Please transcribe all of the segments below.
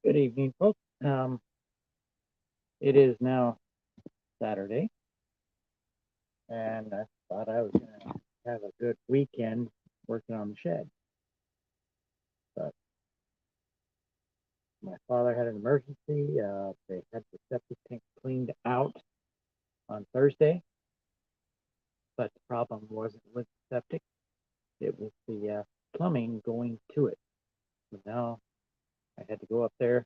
Good evening, folks. It is now Saturday, and I thought I was going to have a good weekend working on the shed. But my father had an emergency. They had the septic tank cleaned out on Thursday, but the problem wasn't with the septic. It was the plumbing going to it. So now I had to go up there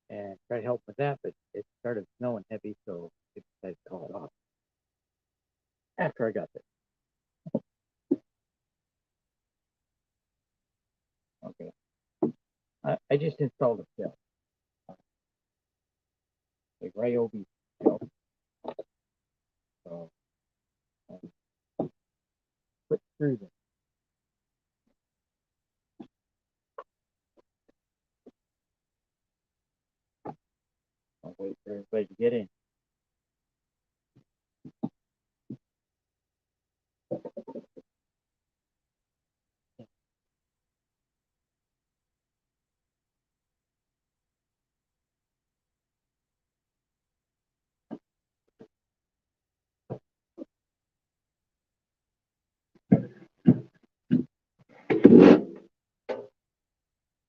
and try to help with that, but it started snowing heavy, so I decided to call it off after I got there. Okay. I just installed a shelf, a Ryobi shelf. So put through them. I'll wait for everybody to get in.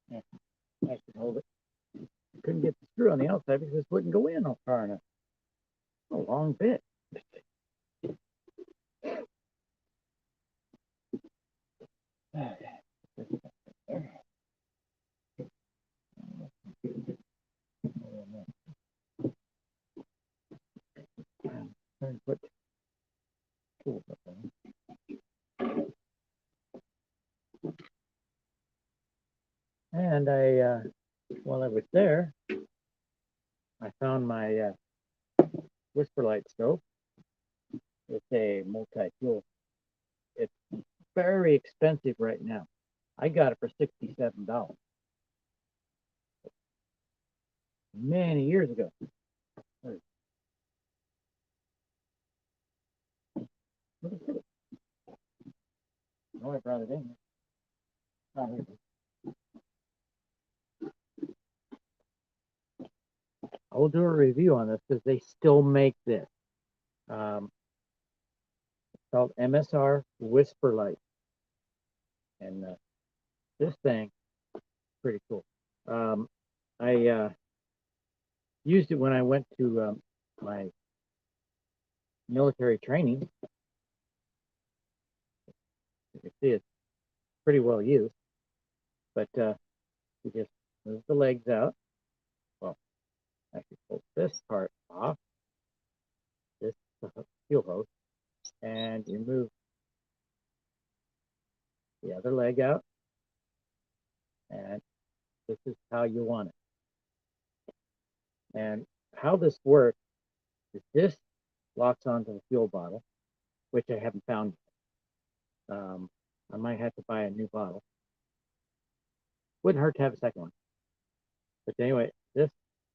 Yeah, I can hold it. Couldn't get the screw on the outside because it wouldn't go in far enough. A long bit. Trying to put tools up there. And while I was there, I found my Whisper Light stove. It's a multi-fuel. It's very expensive right now. I got it for $67 many years ago. Oh, I brought it in. Oh, here it is. I will do a review on this because they still make this. It's called MSR Whisper Light. And this thing, pretty cool. I used it when I went to my military training. You can see it's pretty well used. But you just move the legs out. Well, actually pull this part off. This fuel hose. And you move the other leg out. And this is how you want it. And how this works is this locks onto the fuel bottle, which I haven't found yet. I might have to buy a new bottle. Wouldn't hurt to have a second one. But anyway, this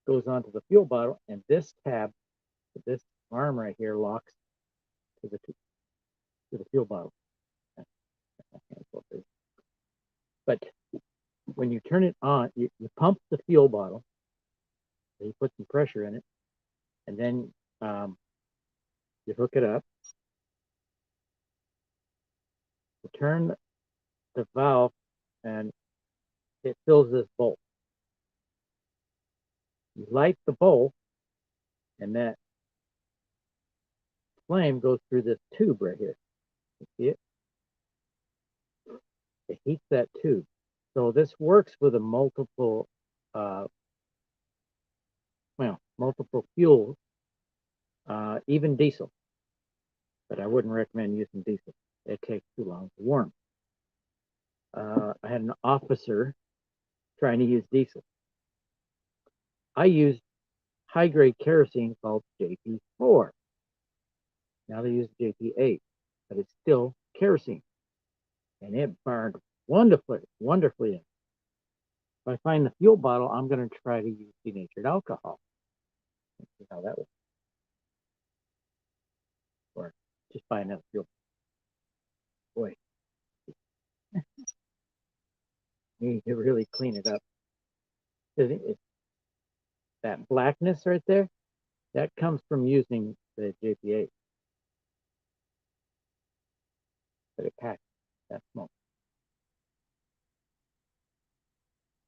goes onto the fuel bottle, and this tab, this arm right here, locks to the fuel bottle. But when you turn it on, you pump the fuel bottle, so you put some pressure in it, and then you hook it up. You turn the valve and it fills this bowl. You light the bowl, and that flame goes through this tube right here. You see it? It heats that tube. So this works with a uh, multiple fuels, even diesel. But I wouldn't recommend using diesel. It takes too long to warm. I had an officer trying to use diesel. I used high-grade kerosene called JP4. Now they use JP8, but it's still kerosene, and it burned wonderfully, wonderfully. If I find the fuel bottle, I'm going to try to use denatured alcohol. Let's see how that works. Or just buy another fuel. Boy, you need to really clean it up. That blackness right there, that comes from using the JP8. But it packs that smoke.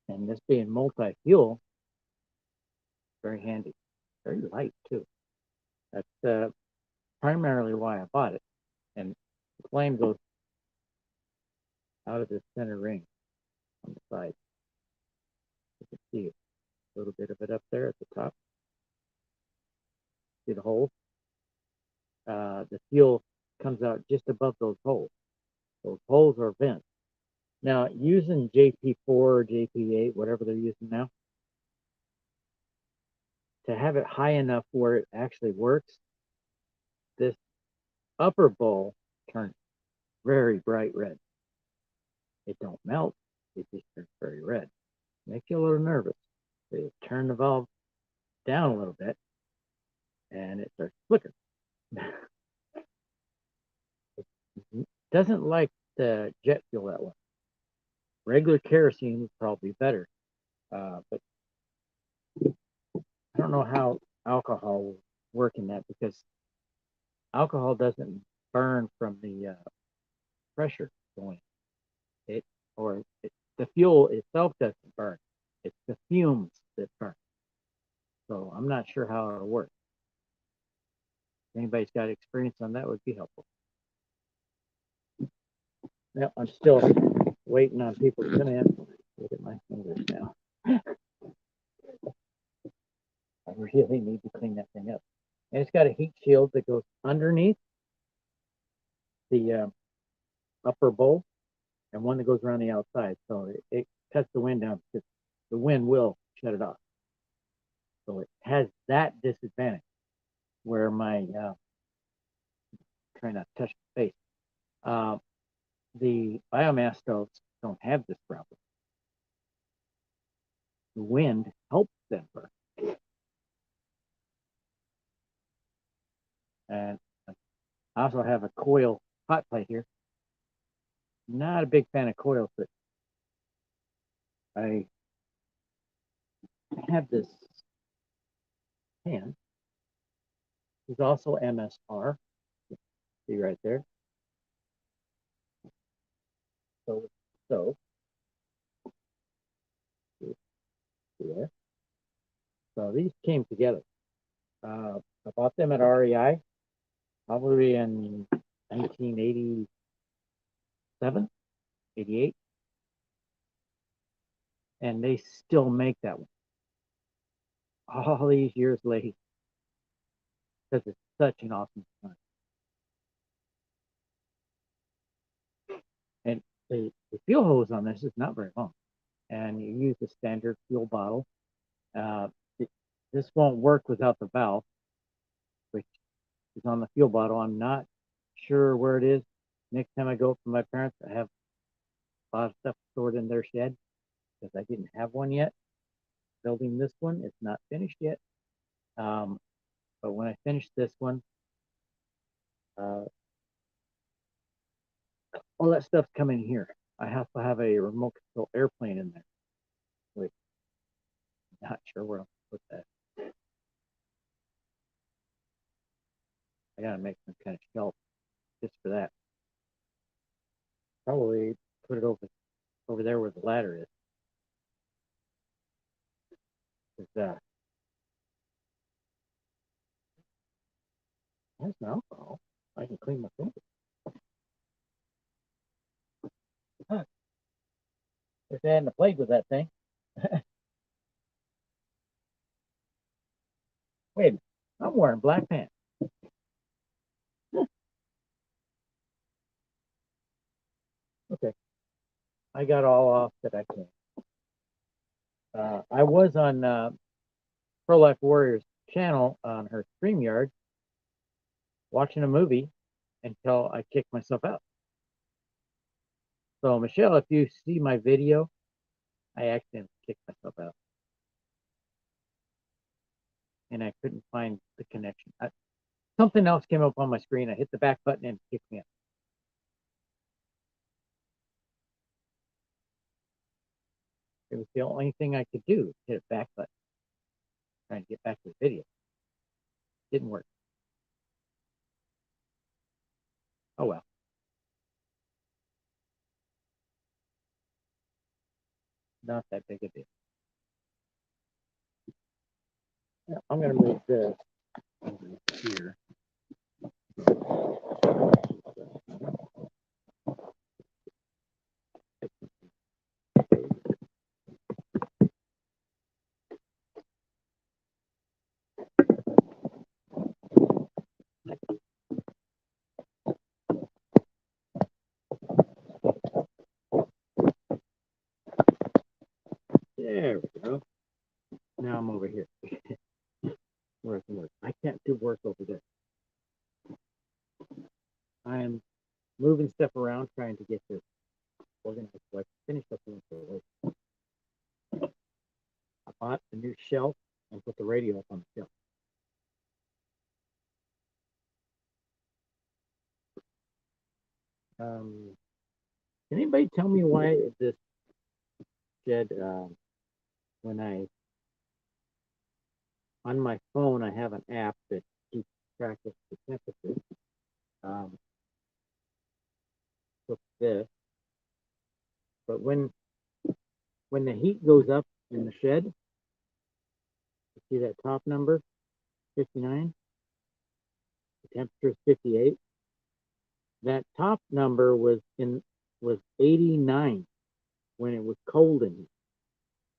And this being multi-fuel, very handy. Very light, too. That's primarily why I bought it. And the flame goes out of the center ring on the side. You can see a little bit of it up there at the top. See the holes? The fuel comes out just above those holes. Those holes are vents. Now, using JP4 or JP8, whatever they're using now, to have it high enough where it actually works, this upper bowl turns very bright red. It don't melt, it just turns very red. Makes you a little nervous. So you turn the valve down a little bit, and it starts flickering. It doesn't like the jet fuel that way. Regular kerosene would probably be better, but I don't know how alcohol will work in that, because alcohol doesn't burn from the pressure going. It or it, the fuel itself doesn't burn. It's the fumes that burn. So I'm not sure how it'll work. If anybody's got experience on that, would be helpful. Now, I'm still waiting on people to come in. Look at my fingers now. I really need to clean that thing up. And it's got a heat shield that goes underneath the upper bowl, and one that goes around the outside. So it cuts the wind down, because the wind will shut it off. So it has that disadvantage where my, try not to touch my face, the biomass stoves don't have this problem. The wind helps them burn. And I also have a coil hot plate here. Not a big fan of coils, but I have this pan. It's also MSR. See right there. So see there. So these came together. I bought them at REI probably in 1987, 88, and they still make that one all these years later, because it's such an awesome design. And the fuel hose on this is not very long, and you use the standard fuel bottle. Uh, this won't work without the valve, which is on the fuel bottle. I'm not sure where it is. Next time I go from my parents, I have a lot of stuff stored in their shed, because I didn't have one yet. Building this one, it's not finished yet. But when I finish this one, uh, all that stuff's coming here. I have to have a remote control airplane in there, which I'm not sure where I'll put that. I gotta make some kind of shelf just for that. Probably put it over over there where the ladder is. There's no alcohol. I can clean my fingers. Huh. If they hadn't played with that thing. Wait a minute. I'm wearing black pants. Okay. I got all off that I can. I was on Pro Life Warriors channel on her StreamYard watching a movie until I kicked myself out. So, Michelle, if you see my video, I accidentally kicked myself out. And I couldn't find the connection. Something else came up on my screen. I hit the back button and it kicked me out. It was the only thing I could do, hit a back button, trying to get back to the video. Didn't work. Oh well. Not that big a deal. Yeah, I'm going to move this over here. There we go. Now I'm over here. Where's the work? I can't do work over there. I'm moving stuff around, trying to get this organized so I can finish up the installation. I bought a new shelf and put the radio up on the shelf. Can anybody tell me why this shed, when on my phone, I have an app that keeps track of the temperature. Took this, but when the heat goes up in the shed, you see that top number, 59. The temperature is 58. That top number was 89 when it was cold in here.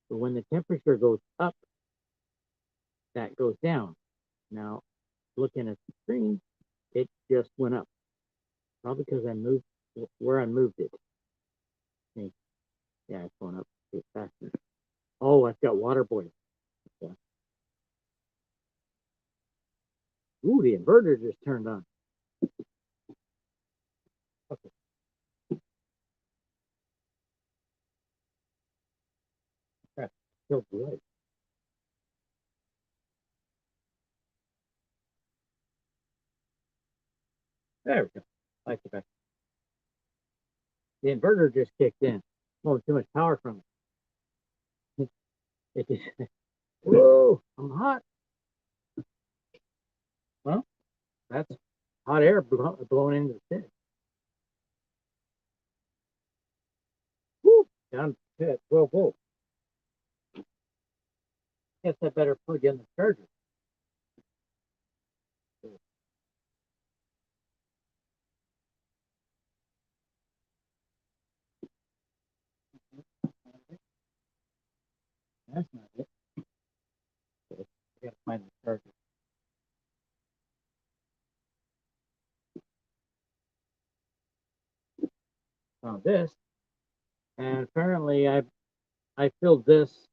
But when the temperature goes up, that goes down. Now, looking at the screen, it just went up. Probably because I moved where I moved it. See? Yeah, it's going up faster. Oh, I've got water boiling. Yeah. Ooh, the inverter just turned on. Okay. That feels good. There we go. I like it back. The inverter just kicked in. Oh, too much power from it. It just, whoa, I'm hot. Well, that's hot air blowing into the thing. Woo, down to 12 volts. Guess I better plug in the charger. That's not it. Okay, I gotta find the charger. Found this, and apparently I filled this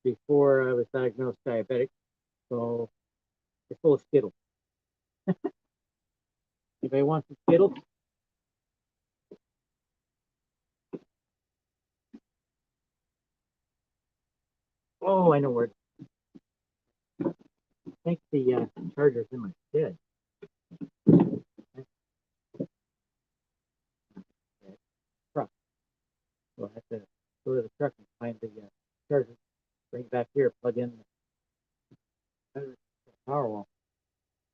before I was diagnosed diabetic, so it's full of Skittles. Anybody want some Skittles? Oh, I know where. I think the charger's in my shed. Truck. So I have to go to the truck and find the charger. Bring it back here, plug in the power wall.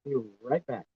Be right back.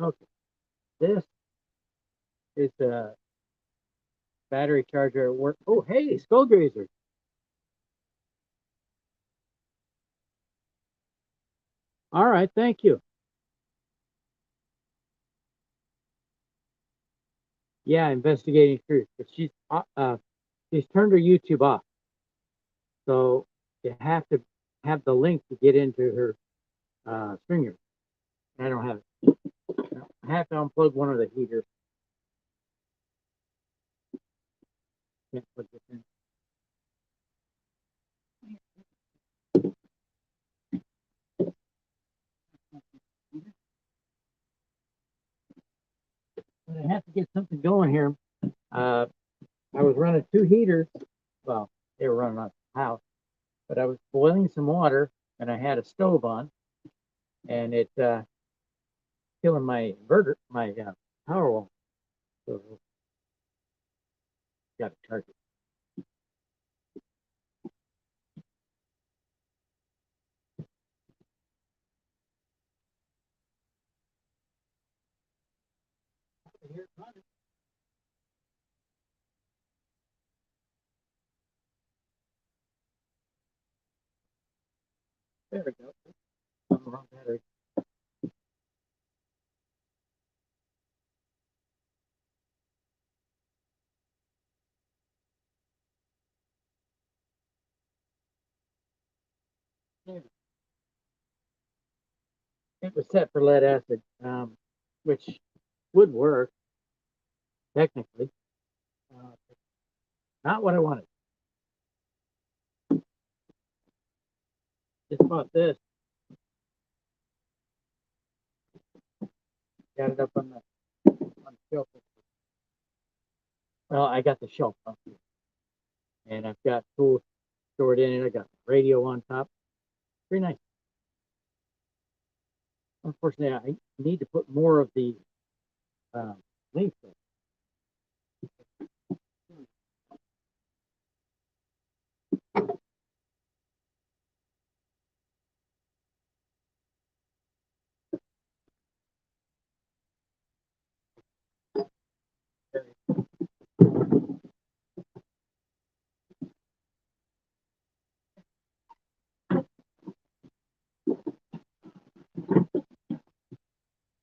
Okay, this is a battery charger at work. Oh, hey, skull grazer. All right, thank you. Yeah, investigating truth. But she's turned her YouTube off, so you have to have the link to get into her streamer. I don't have it. I have to unplug one of the heaters. Can't plug this in. But I have to get something going here. Uh, I was running two heaters. Well, they were running on the house, but I was boiling some water and I had a stove on, and it killing my inverter, my power wall. So got to charge it. There we go. On the wrong battery. It was set for lead acid, which would work technically. Uh, Not what I wanted. Just bought this. Got it up on the shelf. Well, I got the shelf up here, and I've got tools stored in it. I got radio on top. Pretty nice. Unfortunately, I need to put more of the links in.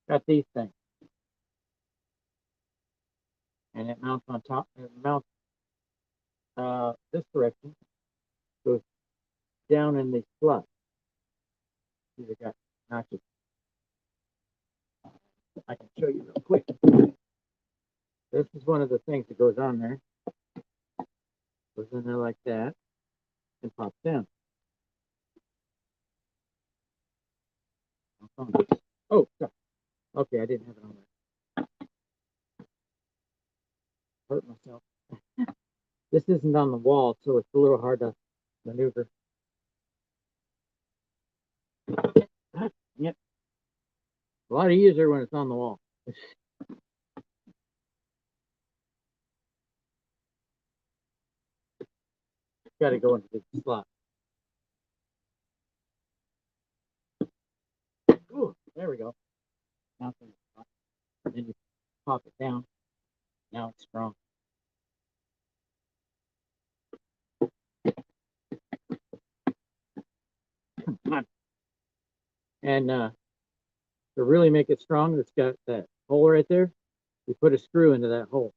Got these things, and it mounts on top. It mounts this direction, goes down in the slot. See, they got notches. I can show you real quick. This is one of the things that goes on there. Goes in there like that and pops down. Oh, sorry. Okay, I didn't have it on there. Hurt myself. This isn't on the wall, so it's a little hard to maneuver. Yep. A lot easier when it's on the wall. Got to go into the slot. Ooh, there we go. Now then you pop it down. Now it's strong. Come on. And to really make it strong, it's got that hole right there. You put a screw into that hole,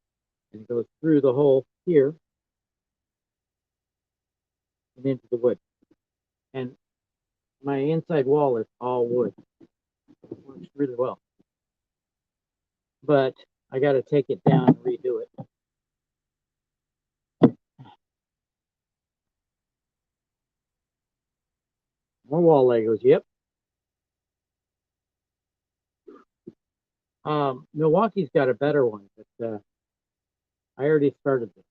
and it goes through the hole here and into the wood. And my inside wall is all wood. It works really well. But I got to take it down and redo it. More wall Legos. Yep. Milwaukee's got a better one, but I already started this.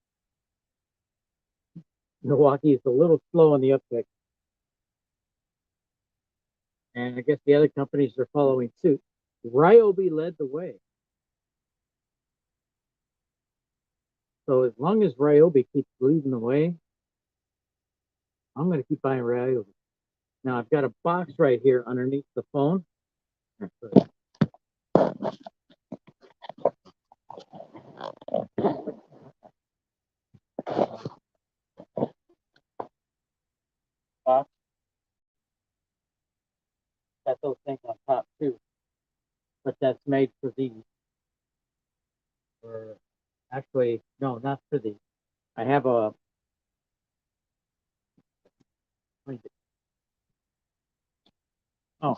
Milwaukee is a little slow on the uptick, and I guess the other companies are following suit. Ryobi led the way. So as long as Ryobi keeps leading the way, I'm going to keep buying Ryobi. Now I've got a box right here underneath the phone. Box. Got those things on top too, but that's made for these. Or actually, no, not for these. I have a. Oh,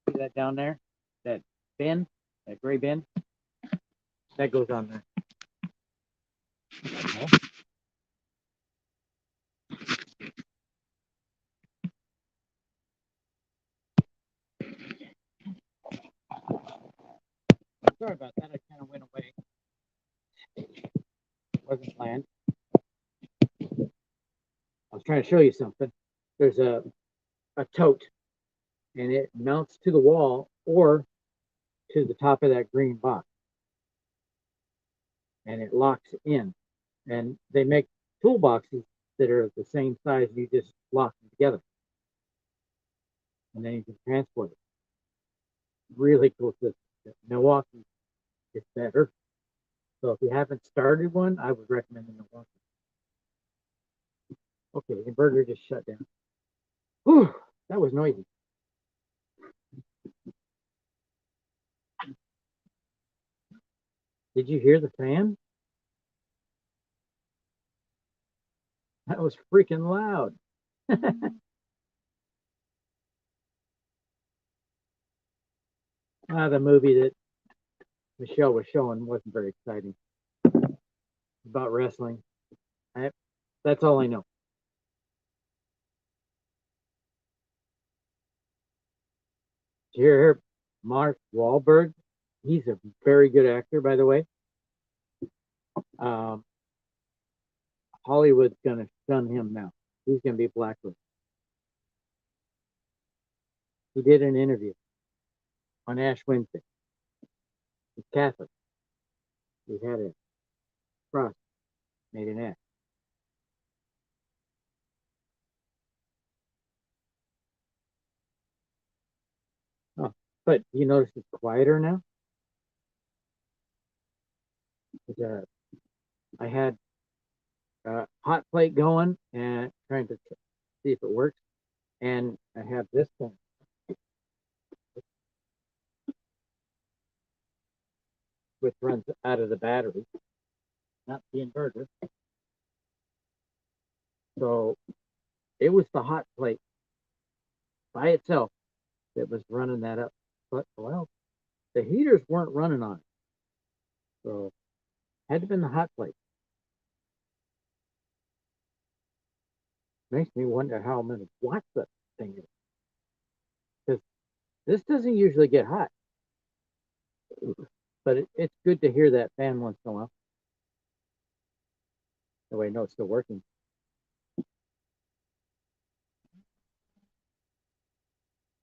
see that down there? That bin, that gray bin, that goes on there. Okay. Sorry about that. I kind of went away. Wasn't planned. I was trying to show you something. There's a tote, and it mounts to the wall or to the top of that green box, and it locks in. And they make toolboxes that are the same size. You just lock them together, and then you can transport it. Really cool system. Milwaukee is better. So if you haven't started one, I would recommend the Milwaukee. Okay, the inverter just shut down. Whew, that was noisy. Did you hear the fan? That was freaking loud. The movie that Michelle was showing wasn't very exciting. About wrestling. That's all I know. Did you hear Mark Wahlberg? He's a very good actor, by the way. Um, Hollywood's going to shun him now. He's going to be blacklisted. He did an interview on Ash Wednesday. He's Catholic. He had a cross made an Ash. Oh, but you notice it's quieter now? Uh, I had a hot plate going and trying to see if it works. And I have this thing, which runs out of the battery, not the inverter. So it was the hot plate by itself that was running that up. But, well, the heaters weren't running on it. So it had to have been the hot plate. Makes me wonder how many watts that thing is. Because this doesn't usually get hot. But it's good to hear that fan once in a while. That way I know it's still working.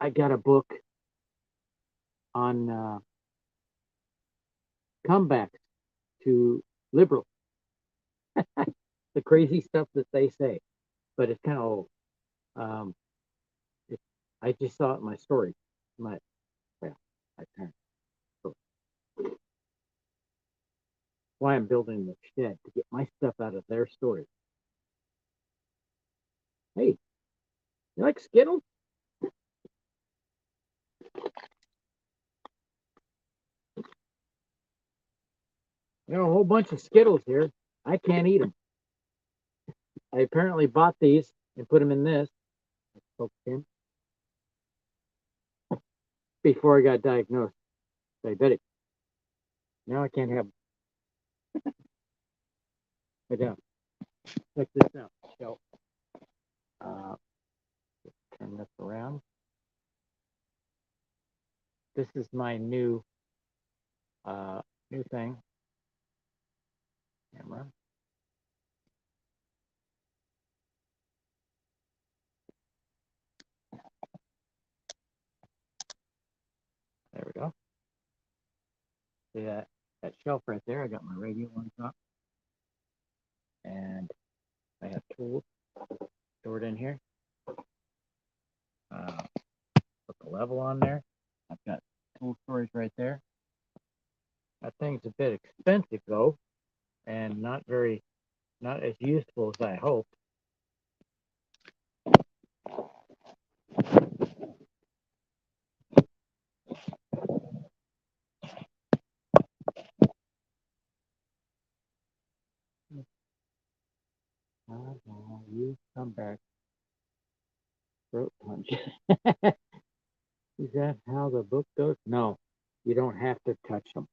I got a book on comebacks to liberals, the crazy stuff that they say. But it's kind of old. Um, it, I just saw it in my story. My, well, my parents. So why I'm building the shed to get my stuff out of their story. Hey, you like Skittles? There are a whole bunch of Skittles here. I can't eat them. I apparently bought these and put them in this before I got diagnosed diabetic. Now I can't have. But check this out. So, uh, turn this around. This is my new thing. Camera. There we go. See that shelf right there? I got my radio on top, and I have tools stored in here. Put the level on there. I've got tool storage right there. That thing's a bit expensive though, and not as useful as I hoped. You come back, throat punch. Is that how the book goes? No, you don't have to touch them.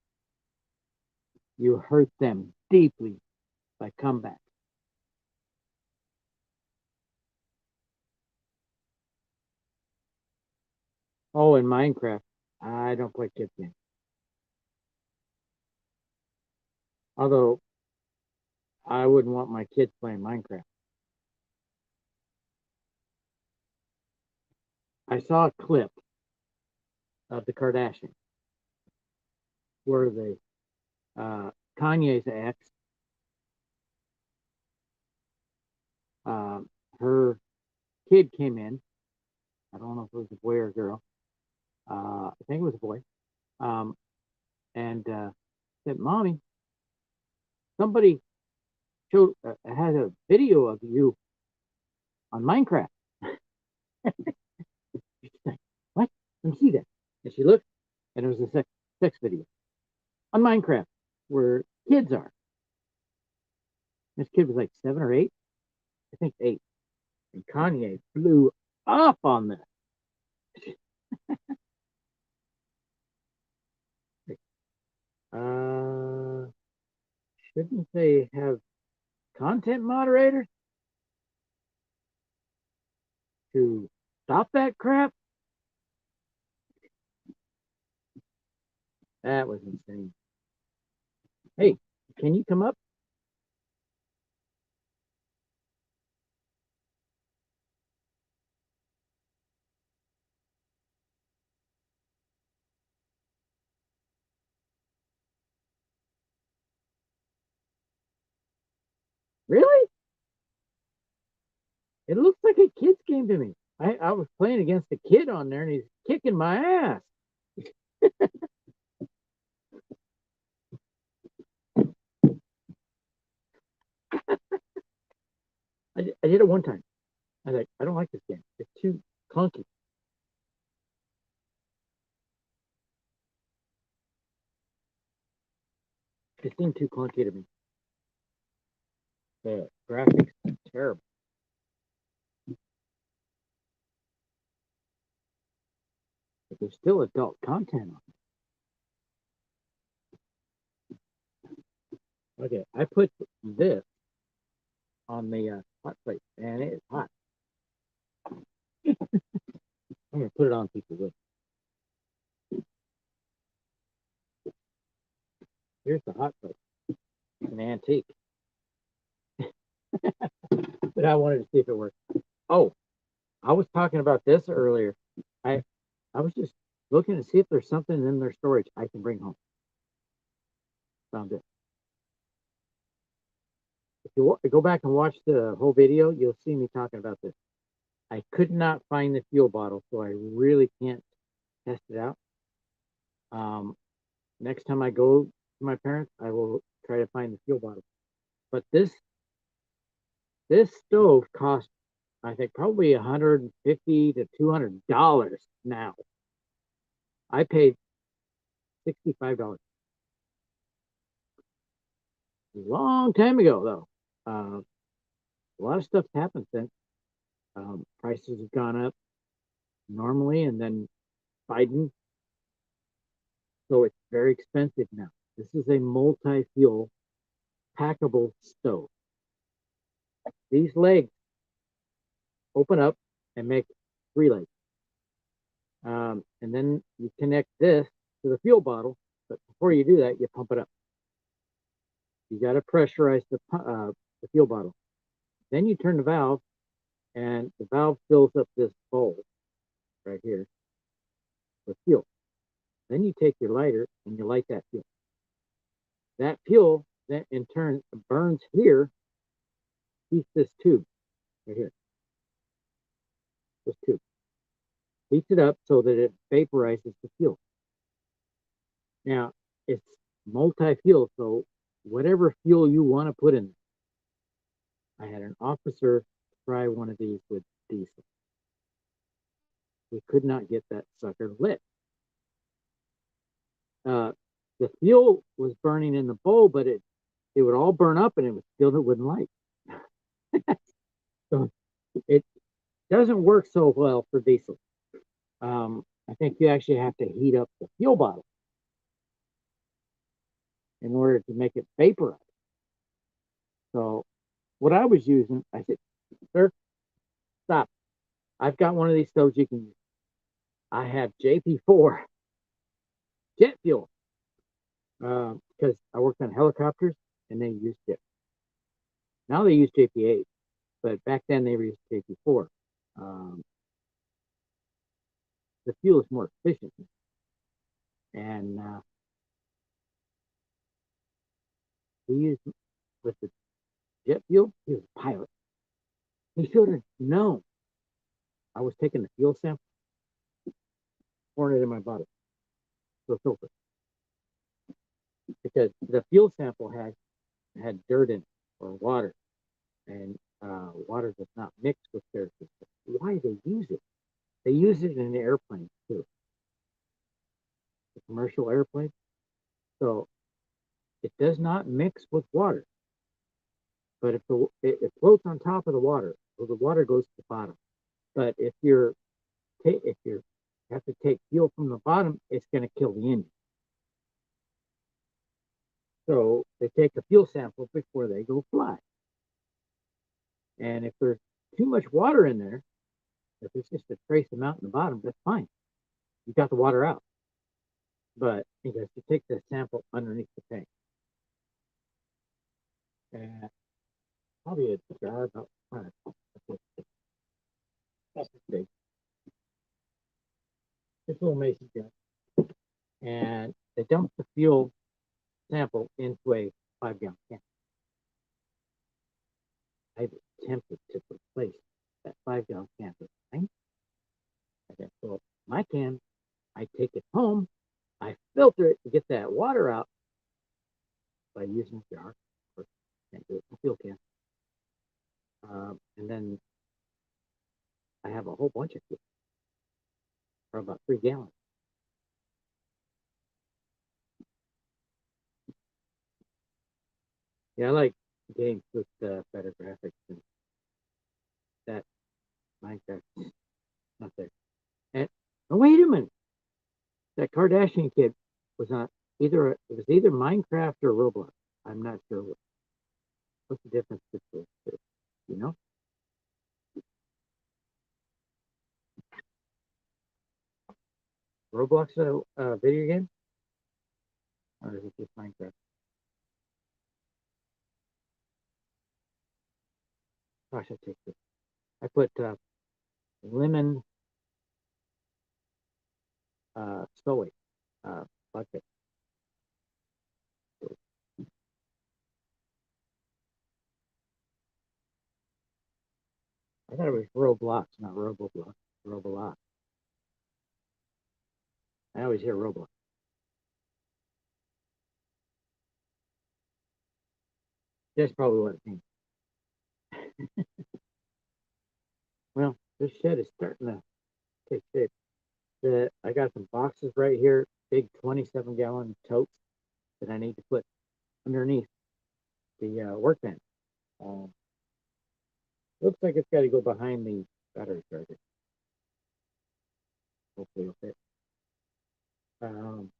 You hurt them deeply by comeback. Oh, in Minecraft, I don't play kids games. Although I wouldn't want my kids playing Minecraft. I saw a clip of the Kardashians where the Kanye's ex, uh, her kid came in. I don't know if it was a boy or a girl. I think it was a boy. Um, and said, "Mommy, somebody showed had a video of you on Minecraft." She's like, "What? Let me see that." And she looked, and it was a sex video on Minecraft where kids are. This kid was like 7 or 8, I think 8. And Kanye blew up on this. Uh, shouldn't they have content moderators to stop that crap? That was insane. Hey, can you come up? Really? It looks like a kid's game to me. I was playing against a kid on there and he's kicking my ass. I did it one time. I was like, I don't like this game. It's too clunky. It seemed too clunky to me. The graphics are terrible. But there's still adult content on it. Okay, I put this on the hot plate, and it's hot. I'm gonna put it on people with. Here's the hot plate. It's an antique, but I wanted to see if it worked. Oh, I was talking about this earlier. I I was just looking to see if there's something in their storage I can bring home. Found it. If you go back and watch the whole video, you'll see me talking about this. I could not find the fuel bottle, so I really can't test it out. Um, next time I go to my parents, I will try to find the fuel bottle. But this stove cost, I think, probably $150 to $200 now. I paid $65 a long time ago, though. A lot of stuff's happened since. Prices have gone up normally, and then Biden, so it's very expensive now. This is a multi-fuel packable stove. These legs open up and make 3 legs. And then you connect this to the fuel bottle, but before you do that, you pump it up. You got to pressurize the fuel bottle. Then you turn the valve, and the valve fills up this bowl right here with fuel. Then you take your lighter and you light that fuel. That fuel then in turn burns here, heats this tube right here, this tube. Heats it up so that it vaporizes the fuel. Now, it's multi-fuel. So whatever fuel you want to put in. I had an officer try one of these with diesel. We could not get that sucker lit. Uh, the fuel was burning in the bowl, but it would all burn up and it wouldn't light. So it doesn't work so well for diesel. I think you actually have to heat up the fuel bottle in order to make it vaporize. So what I was using, I said, sir, stop. I've got one of these stoves you can use. I have JP4 jet fuel because I worked on helicopters and they used jet. Now they use JP8, but back then they used JP4. Um, the fuel is more efficient. And he used with the jet fuel, he was a pilot. He should have known I was taking the fuel sample, pouring it in my bottle to a filter. Because the fuel sample had dirt in it or water, and water does not mix with their system. Why they use it? They use it in airplanes too, the commercial airplanes. So it does not mix with water, but if it floats on top of the water, so the water goes to the bottom. But if you have to take fuel from the bottom, it's going to kill the engine. So they take a fuel sample before they go fly. And if there's too much water in there, if it's just a trace amount in the bottom, that's fine. You got the water out. But you have to take the sample underneath the tank. And probably a jar about that's big. This little mason jar. And they dump the fuel sample into a 5-gallon can. I was tempted to replace that 5-gallon can with mine. I said, well, my can, I take it home, I filter it to get that water out by using a jar. Or can't do it in a fuel can. And then I have a whole bunch of fuel for about 3 gallons. Yeah, I like games with better graphics than that Minecraft. Not there. And oh, wait a minute, that Kardashian kid was not it was either Minecraft or Roblox. I'm not sure what's the difference between the two. You know, Roblox is a video game, or is it just Minecraft? Gosh, I take this. I put lemon soy bucket. I thought it was Roblox, not Roboblox. Roblox. I always hear Roblox. That's probably what it means. Well, this shed is starting to take shape. I got some boxes right here, big 27-gallon totes that I need to put underneath the workbench. Um, looks like it's got to go behind the battery charger. Hopefully it'll fit. Um,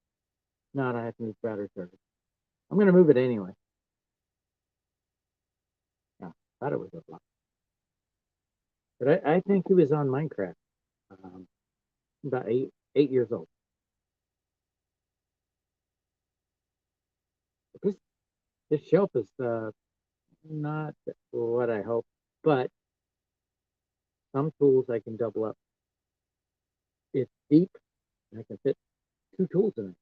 no, I have to move the battery charger. I'm going to move it anyway. Yeah, thought it was a block. But I think he was on Minecraft. Um, about 8 years old. But this shelf is not what I hope, but some tools I can double up. It's deep, and I can fit 2 tools in it.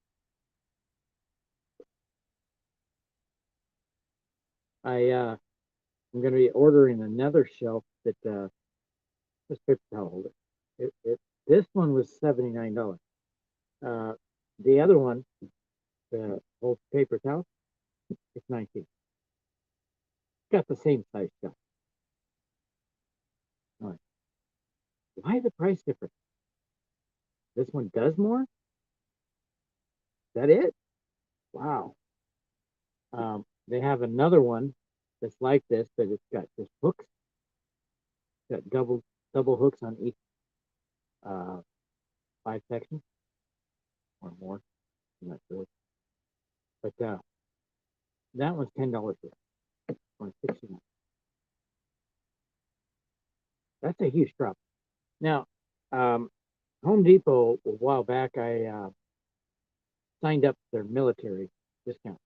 I'm going to be ordering another shelf that this paper towel holder. This one was $79. Uh, the other one, the holds paper towel. It's 19. Got the same size shot. All right. Why the price difference? This one does more? Is that it? Wow. They have another one that's like this, but it's got just hooks. It's got double hooks on each uh, 5 sections or more. I'm not sure. But that one's $10 or 69. That's a huge drop. Now, um, Home Depot a while back, I signed up for their military discount.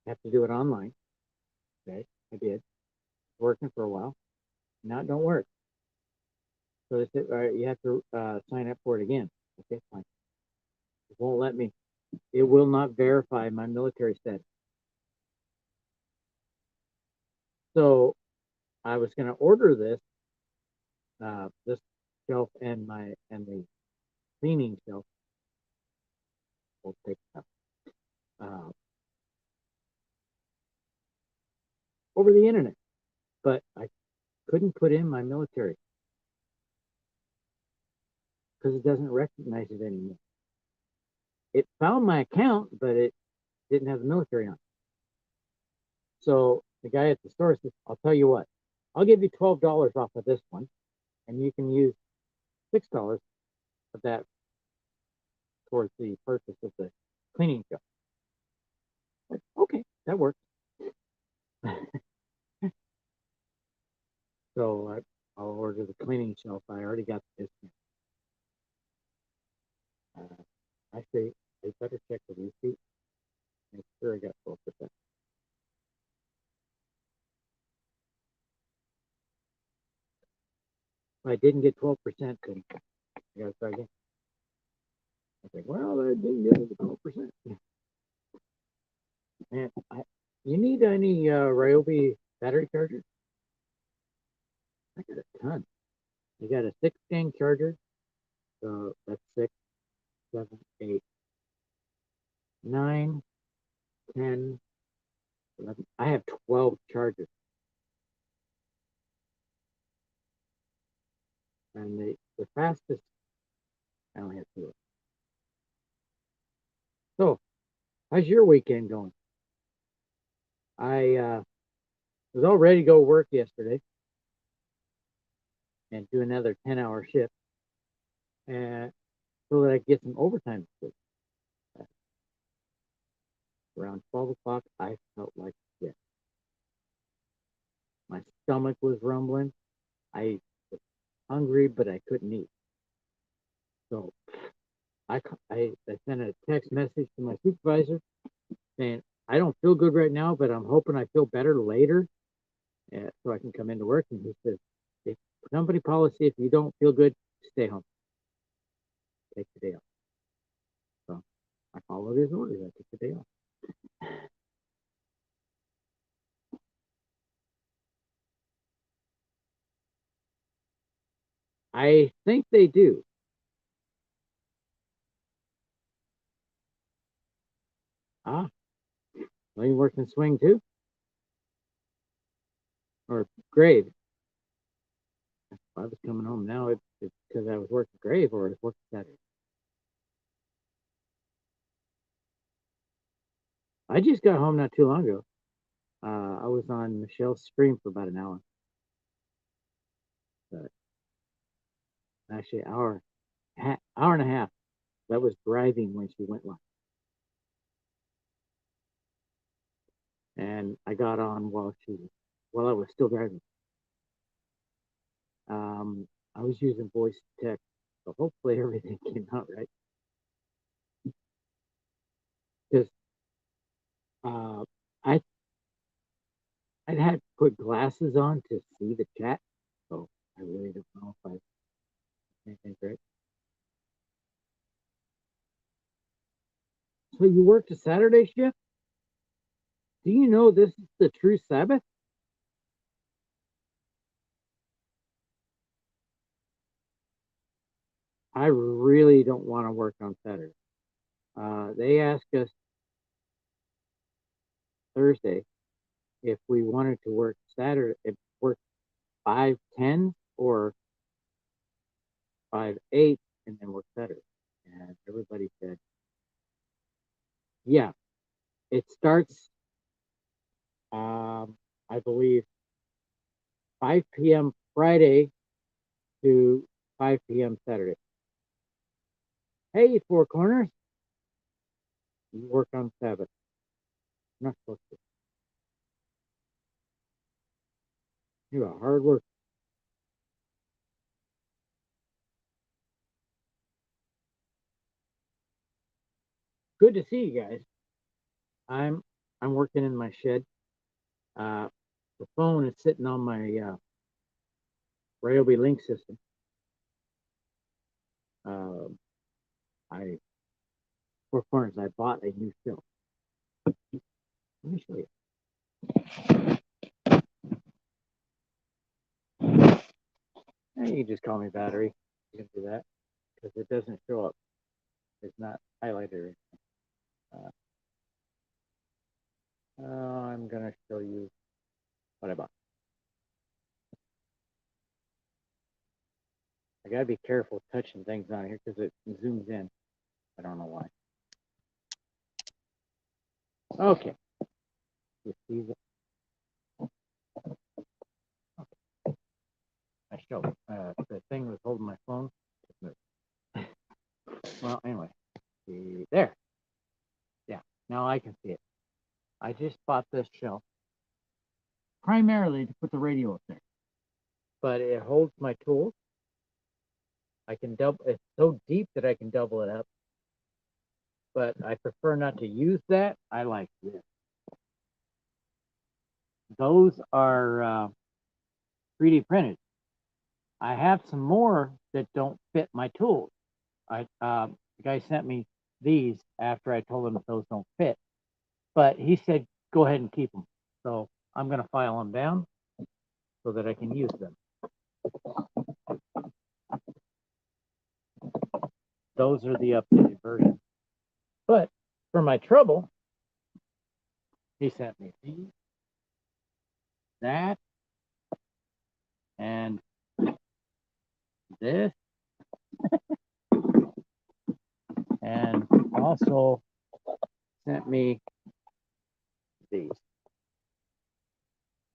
I have to do it online. Okay, I did. It's working for a while. Now it don't work. So they said, all right, you have to sign up for it again. Okay, fine. It won't let me. It will not verify my military status. So I was going to order this shelf and the cleaning shelf. We'll take it up. Uh, over the internet, but I couldn't put in my military because it doesn't recognize it anymore. It found my account, but it didn't have the military on it. So the guy at the store says, I'll tell you what, I'll give you $12 off of this one, and you can use $6 of that towards the purchase of the cleaning shelf. Like, okay, that works. So I'll order the cleaning shelf. I already got the discount. I say I better check the receipt. Make sure I got 12%. If I didn't get 12%, then I gotta try again. I think, well, I didn't get the 12%. And you need any Ryobi battery chargers? I got a ton. You got a 6-pin charger. So that's 6, 7, 8, 9, 10, 11. I have 12 chargers. And the fastest, I only have 2. So, how's your weekend going? I was all ready to go work yesterday and do another 10-hour shift, and so that I get some overtime sleep. Around 12 o'clock, I felt like shit. My stomach was rumbling. I was hungry, but I couldn't eat. So I sent a text message to my supervisor saying, I don't feel good right now, but I'm hoping I feel better later so I can come into work. And he says, it's company policy, if you don't feel good, stay home. Take the day off. So I followed his orders. I took the day off. I think they do. Ah, well, you work in swing too? Or grave? If I was coming home now, it's because I was working grave or I was working Saturday. I just got home not too long ago. I was on Michelle's stream for about an hour. But actually, hour and a half. That was driving when she went live. And I got on while I was still driving. I was using voice text, so hopefully everything came out right. Because uh, I I'd had to put glasses on to see the chat, so I really don't know if I anything right. So you worked a Saturday shift? Do you know this is the true Sabbath? I really don't want to work on Saturday. They ask us Thursday if we wanted to work Saturday, work 5/10 or 5/8 and then work Saturday. And everybody said, yeah, it starts, I believe, 5 p.m. Friday to 5 p.m. Saturday. Hey, Four Corners, you work on Sabbath. You're not supposed to. You're a hard worker. Good to see you guys. I'm I'm working in my shed. Uh, the phone is sitting on my Ryobi Link system. Um, I Four Corners. I bought a new shelf. Let me show you. You can just call me Battery. You can do that because it doesn't show up. It's not highlighted. Uh, I'm gonna show you what I bought. I gotta be careful touching things on here because it zooms in. I don't know why. Okay. You see the, I show the thing was holding my phone. Well, anyway, see there. Yeah, now I can see it. I just bought this shelf primarily to put the radio up there, but it holds my tools. I can double. It's so deep that I can double it up, but I prefer not to use that. I like this. Those are 3D printed. I have some more that don't fit my tools. The guy sent me these after I told him that those don't fit, but he said go ahead and keep them. So I'm gonna file them down so that I can use them. Those are the updated versions. But for my trouble, he sent me these, that, and this, and also sent me these.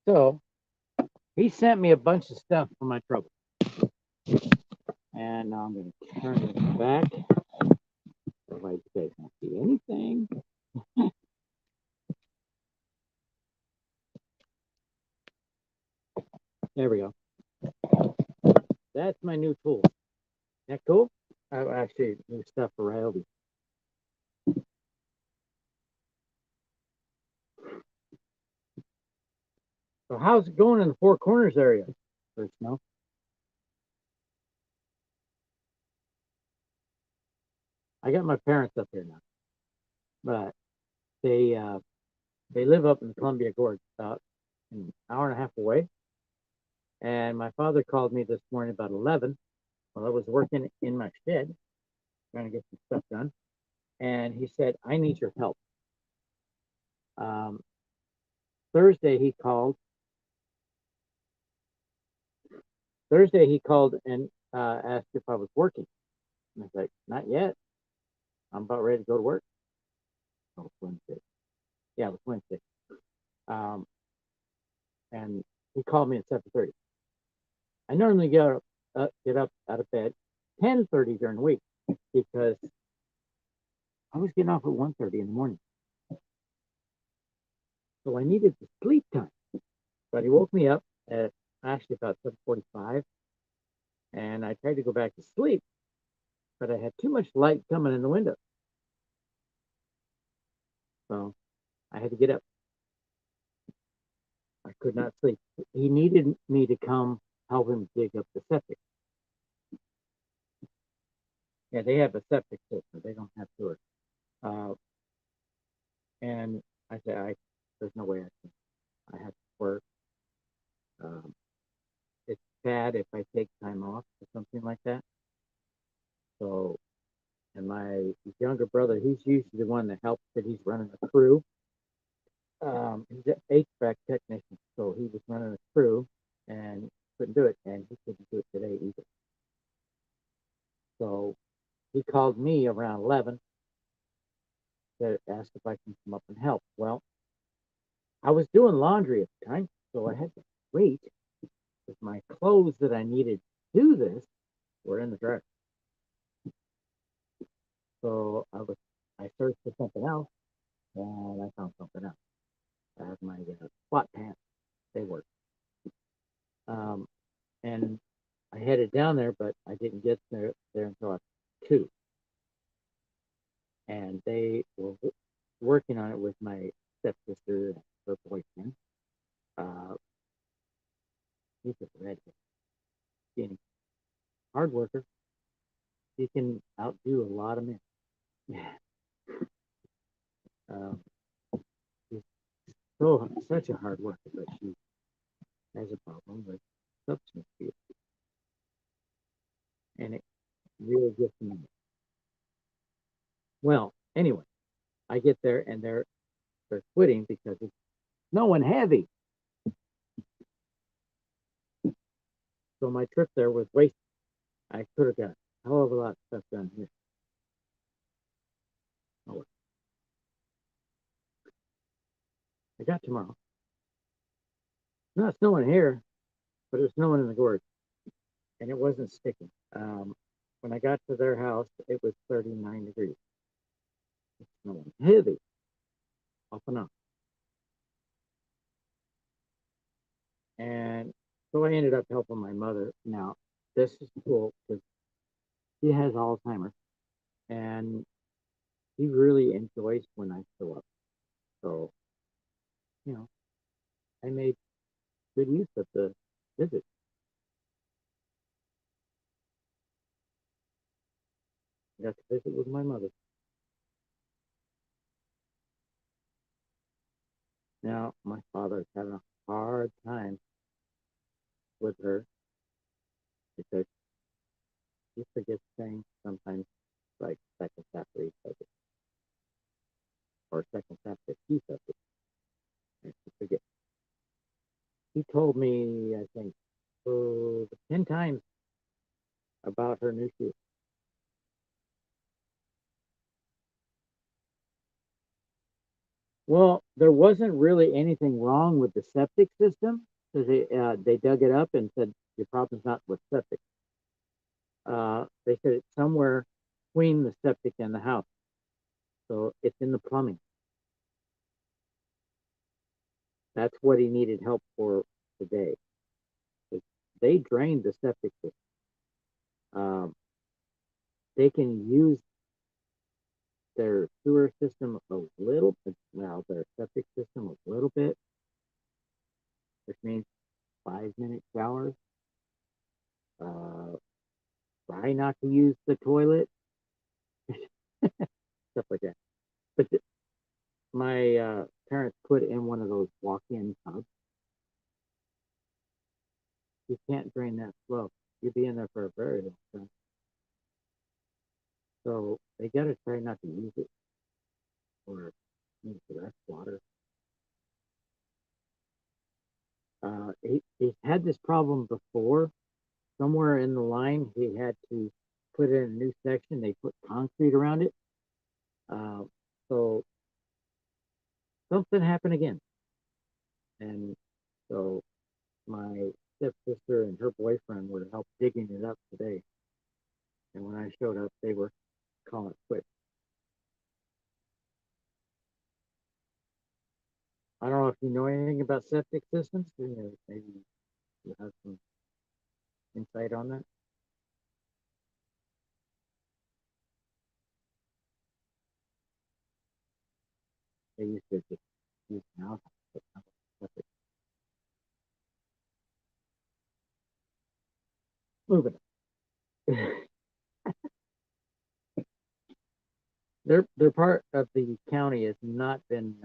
So he sent me a bunch of stuff for my trouble. And now I'm going to turn it back. Otherwise, you guys won't see anything. There we go. That's my new tool. Isn't that cool? Actually, new stuff for Ryobi. So how's it going in the Four Corners area? For snow? I got my parents up here now, but they live up in the Columbia Gorge, about an hour and a half away. And my father called me this morning about 11 while I was working in my shed, trying to get some stuff done. And he said, I need your help. Um, Thursday he called. Thursday he called and asked if I was working. And I was like, not yet. I'm about ready to go to work. Oh, it's Wednesday. Yeah, it was Wednesday. Um, and he called me at 7:30. I normally get up out of bed 10:30 during the week because I was getting off at 1:30 in the morning. So I needed the sleep time. But he woke me up at actually about 7:45, and I tried to go back to sleep, but I had too much light coming in the window. So I had to get up. I could not sleep. He needed me to come help him dig up the septic. Yeah, they have a septic system. They don't have sewers. Uh, and I said, there's no way I can. I have to work. Um, it's bad if I take time off or something like that. So, and my younger brother, he's usually the one that helps that he's running a crew. He's an HVAC technician, so he was running a crew and couldn't do it, and he couldn't do it today either. So he called me around 11 to ask if I can come up and help. Well, I was doing laundry at the time, so I had to wait because my clothes that I needed to do this were in the dryer. So I searched for something else, and I found something else. I have my SWAT pants. They work. Um, and I headed down there, but I didn't get there until 2. And they were working on it with my stepsister and her boyfriend. Uh, he's a redhead, skinny, hard worker. He can outdo a lot of men. Yeah. Um, she's such a hard worker, but she has a problem with substance abuse, and it really gets me. Well, anyway, I get there and they're quitting because it's snowing heavy. So my trip there was wasted. I could have got a hell of a lot of stuff done here. Oh, well, I got tomorrow. It's not snowing here, but it was snowing in the gorge, and it wasn't sticking. When I got to their house, it was 39 degrees. It's snowing heavy, off and on. And so I ended up helping my mother. Now, this is cool because she has Alzheimer's, and she really enjoys when I show up. So, you know, I made good use of the visit. I got to visit with my mother. Now, my father's having a hard time with her because he forgets things sometimes, like seconds after he says it, or seconds after he says it, and she forgets. He told me, I think, 10 times about her new shoes. Well, there wasn't really anything wrong with the septic system because they dug it up and said your problem's not with septic. They said it's somewhere between the septic and the house, so it's in the plumbing. That's what he needed help for today. They drained the septic system. Um, they can use their sewer system a little bit, well, their septic system a little bit, which means 5-minute showers. Uh, try not to use the toilet, stuff like that. But my parents put in one of those walk-in tubs. You can't drain that slow. You'll be in there for a very long time. So they got to try not to use it or use the rest water. He had this problem before. Somewhere in the line, he had to put in a new section. They put concrete around it. Uh, so something happened again. And so my stepsister and her boyfriend were help digging it up today. And when I showed up, they were calling it quits. I don't know if you know anything about septic systems. Maybe you have some insight on that. They used to just use an outhouse, but not septic. Moving on. Their part of the county has not been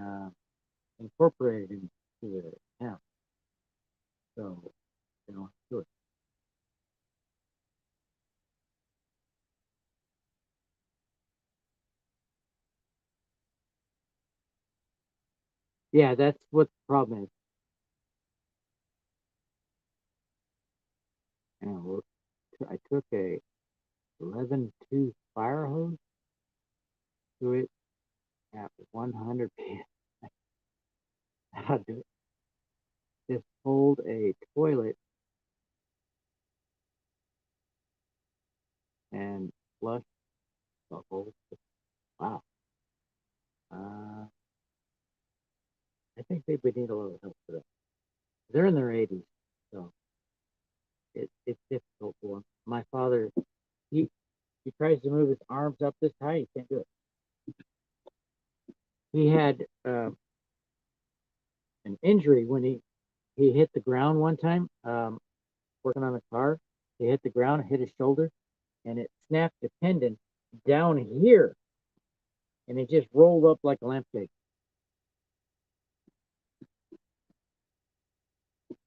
incorporated into the town, so they don't do it. Yeah, that's what the problem is. And look, I took a 11-2 fire hose to it at 100 PSI. Just hold a toilet and flush the whole thing. Wow. Uh, I think they would need a little help for that. They're in their 80s, so it's difficult for them. My father, he he tries to move his arms up this high, he can't do it. He had an injury when he hit the ground one time, working on a car. He hit the ground, hit his shoulder, and it snapped the tendon down here, and it just rolled up like a lampshade.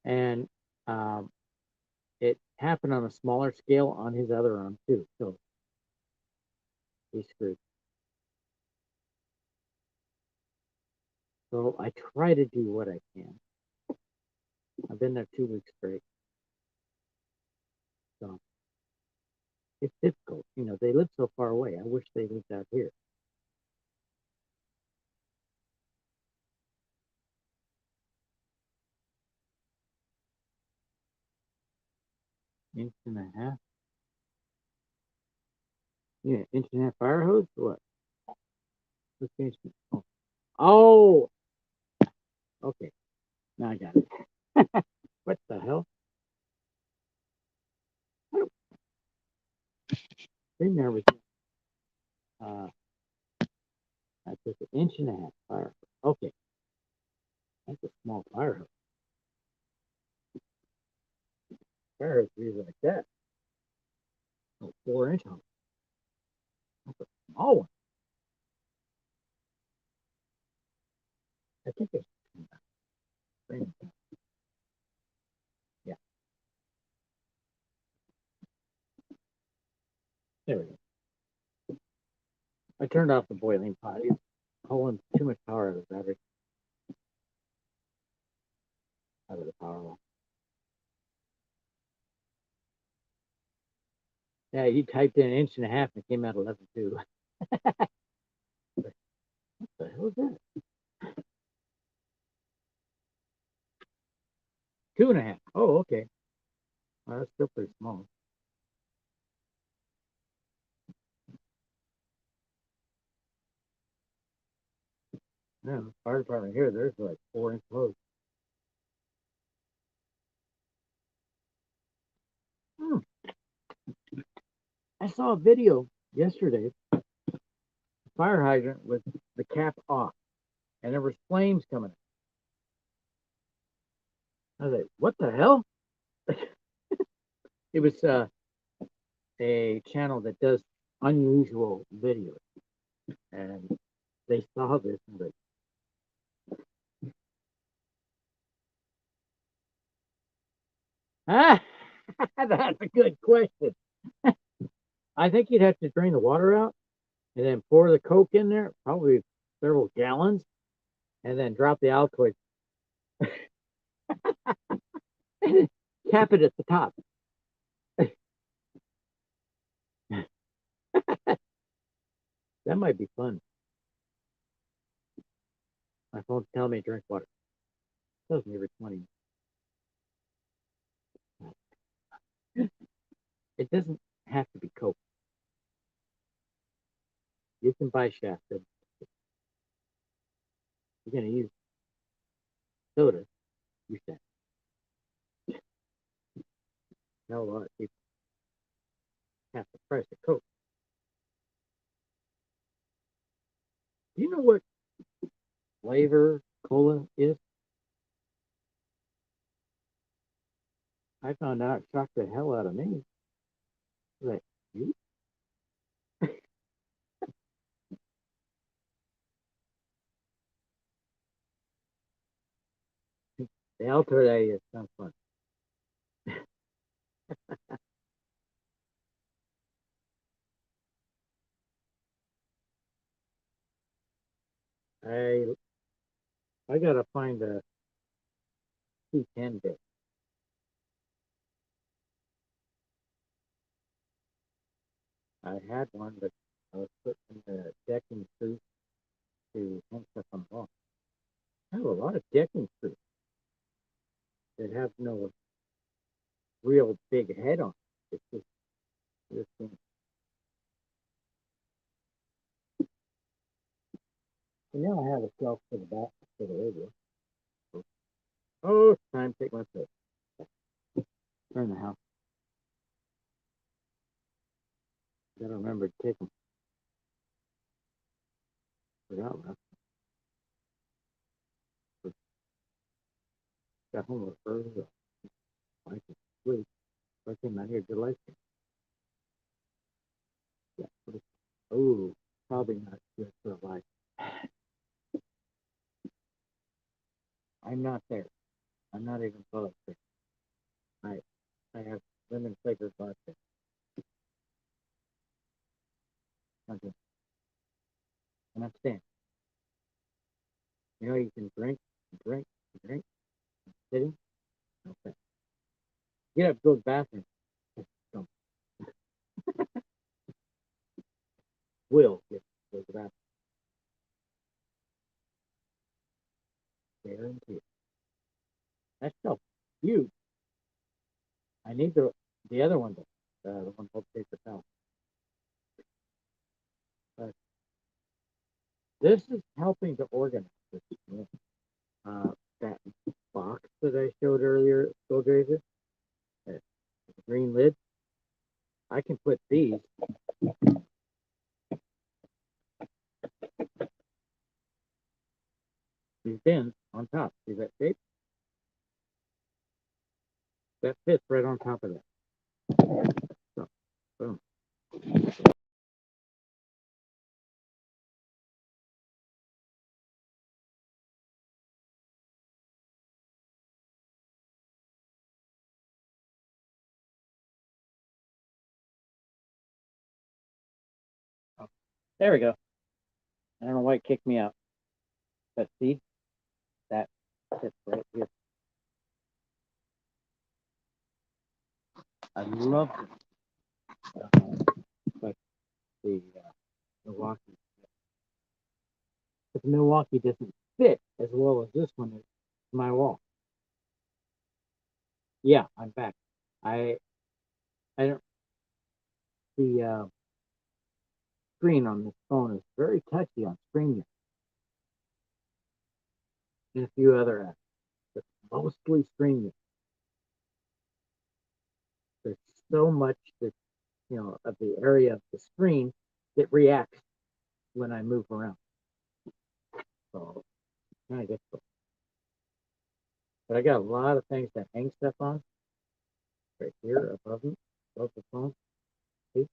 And um, it happened on a smaller scale on his other arm too. So he's screwed. So I try to do what I can. I've been there 2 weeks straight. So it's difficult. You know, they live so far away. I wish they lived out here. Inch and a half. Yeah, inch and a half fire hose. What? What's the inch? Oh, oh, okay. Now I got it. What the hell? Been there with I took an inch and a half fire hose. Okay, that's a small fire hose. Fire hose is like that. Oh, 4 inch hose. That's a small one. I think it's yeah. There we go. I turned off the boiling pot. It's pulling too much power out of the battery, out of the power line. Yeah, you typed in an inch and a half and it came out 11.2. What the hell is that? 2.5. Oh, okay. Well, that's still pretty small. Yeah, the fire department here, there's like 4 inch hose. Hmm. I saw a video yesterday, fire hydrant with the cap off, and there was flames coming. I was like, what the hell? It was a channel that does unusual videos, and they saw this and like, ah, that's a good question. I think you'd have to drain the water out and then pour the Coke in there, probably several gallons, and then drop the Altoids. Cap it at the top. That might be fun. My phone's telling me to drink water. It tells me every 20. It doesn't have to be Coke. You can buy shafted. You're going to use soda. You said. No, a lot of people have the price of Coke. Do you know what flavor cola is? I found out, it shocked the hell out of me. Like, you? The Altoid is sounds fun. I I gotta find a C10 bit. I had one, but I was putting the decking screws to hang stuff on the wall. I have a lot of decking screws that have no real big head on it. It's just this thing. So now I have a shelf for the back for the radio. Oh, it's time to take my place. Turn the house. Gotta remember to take them. Forgot last. Got home early. I can sleep. I came out here to life. Yeah. Oh, probably not good for life. I'm not there. I'm not even close. I I have lemon flavored vodka. Okay. And I'm staying. You know, you can drink, drink, sitting. Okay. Get up, go to the bathroom. Don't. Will get go to the bathroom. Guarantee. That's so huge. I need the other one, the one called paper towel. But this is helping to organize this. That box that I showed earlier, Gold Razor, that green lid. I can put these bins on top. See that shape? That fits right on top of that. So, boom. Oh, there we go. I don't know why it kicked me out. But see, that fits right here. I love it. But the Milwaukee. But the Milwaukee doesn't fit as well as this one is my wall. Yeah, I'm back. I I don't the screen on this phone is very touchy on screen and a few other apps, but mostly screen. There's so much that of the area of the screen that reacts when I move around. So kind of difficult. But I got a lot of things to hang stuff on right here above the phone. See?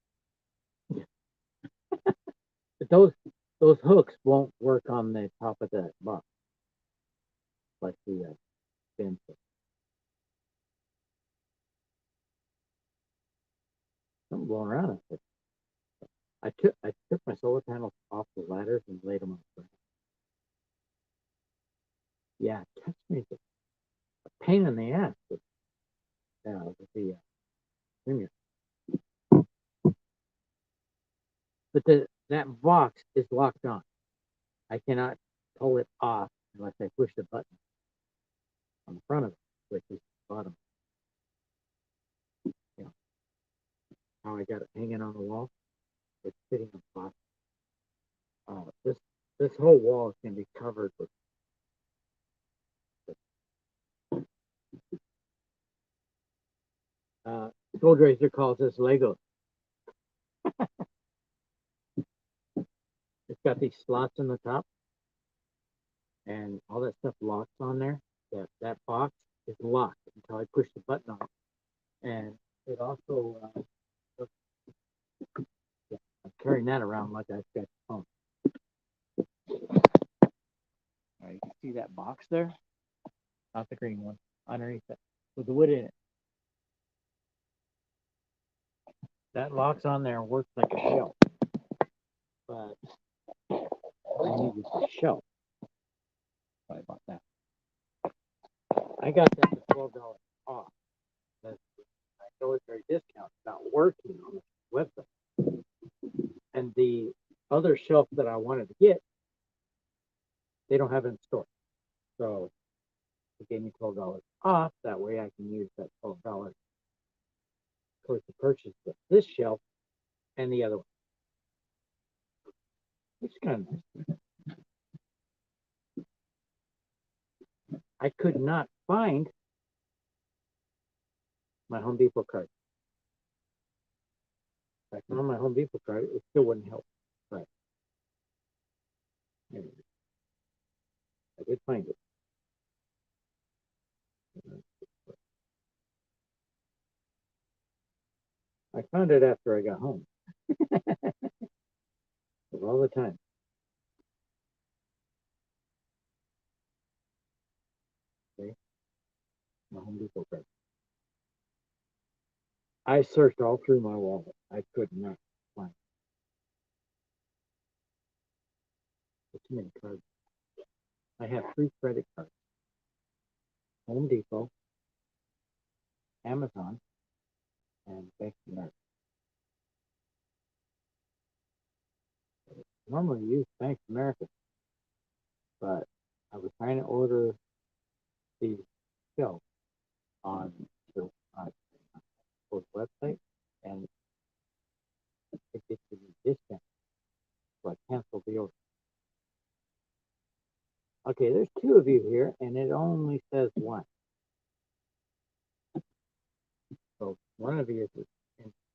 But those hooks won't work on the top of the box like the bin. I'm blowing around up there. I took my solar panels off the ladders and laid them on the ground. Yeah, it touched me. It's a pain in the ass with the finger. But that box is locked on. I cannot pull it off unless I push the button on the front of it, which is the bottom. You know, how I got it hanging on the wall. It's sitting on the bottom. This whole wall is going to be covered with. Uh, Gold Racer calls this Lego. It's got these slots in the top, and all that stuff locks on there. That box is locked until I push the button on it. And it also, yeah, I'm carrying that around like I've got the phone. All right, you can see that box there, not the green one, underneath it, with the wood in it. That locks on there and works like a shelf. But I needed a shelf. So I bought that. I got that for $12 off. That's my military discount not working on the website. And the other shelf that I wanted to get, they don't have it in store. So it gave me $12 off. That way I can use that $12 towards the purchase of this shelf and the other one. Which is kind of nice. I could not find my Home Depot card. If I found my Home Depot card, it still wouldn't help. But anyway, I did find it. I found it after I got home. All the time. Okay? My Home Depot card. I searched all through my wallet. I could not find it. Too many cards. I have 3 credit cards. Home Depot, Amazon, and Bank of America. I normally use Bank of America, but I was trying to order the shelf on the website, and it gets a discount, so I canceled the order. Okay, there's 2 of you here, and it only says 1. So one of you is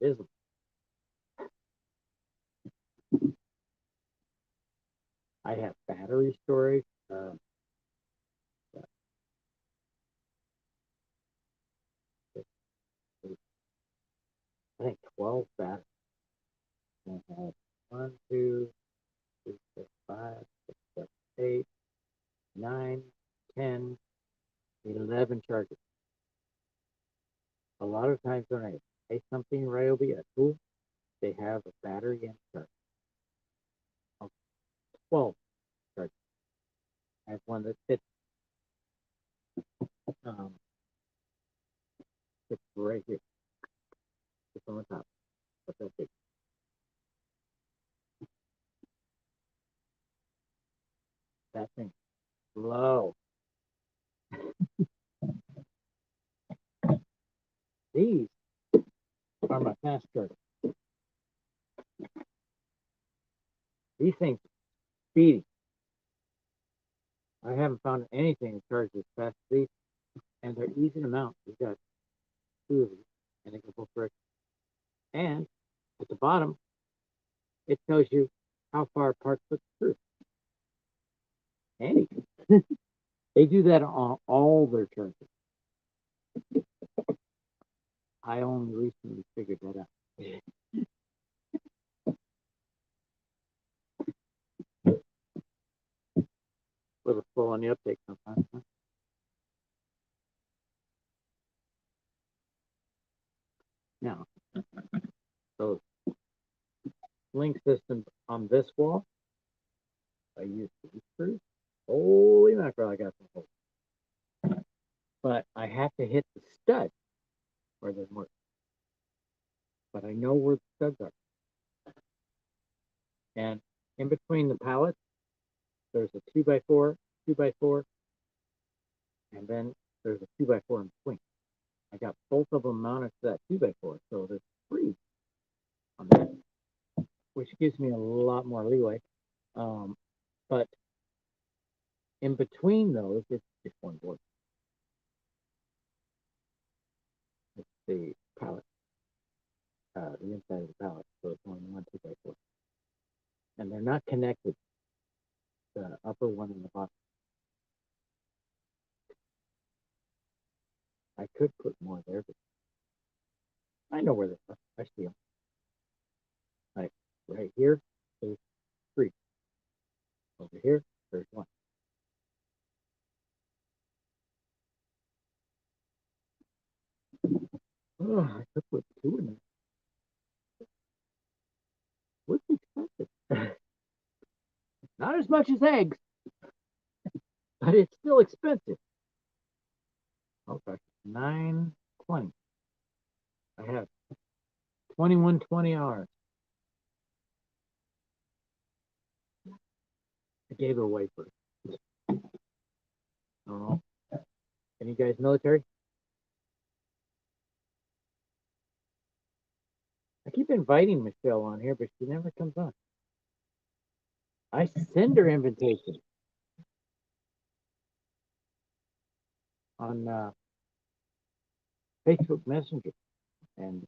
invisible. I have battery storage. I think 12 batteries. I have 1, 2, 3, 4, 5, 6, 7, 8, 9, 10, 11 chargers. A lot of times when I say something right over at school, they have a battery and charger. 12 chargers. I have one that fits, um, fits right here. It's on the top. But that's it. That thing low. These are my fast chargers. These things speedy. I haven't found anything that charges as fast as these, and they're easy to mount. We've got 2 of these, and they can both work. And at the bottom, it tells you how far apart to put the screw. Handy. They do that on all their chargers. I only recently figured that out. A little slow on the uptake sometimes. Huh? Now, those link systems on this wall, I use these screws. Holy mackerel, I got some holes. But I have to hit the stud where they work. But I know where the studs are. And in between the pallets, there's a 2x4, 2x4, and then there's a 2x4 in between. I got both of them mounted to that 2x4, so there's 3 on that, which gives me a lot more leeway. But in between those, it's just one board. It's the pallet, the inside of the pallet, so it's only one 2x4. And they're not connected, the upper one and the bottom. I could put more there, but I know where they are. I see them. Like right here, there's 3. Over here, there's 1. Oh, I could put 2 in there. What's expensive? Not as much as eggs, but it's still expensive. Oh gosh, 9:20. I have 21:20 hours. I gave it away first. Oh, any guys military? I keep inviting Michelle on here, but she never comes on. I send her invitation on Facebook Messenger, and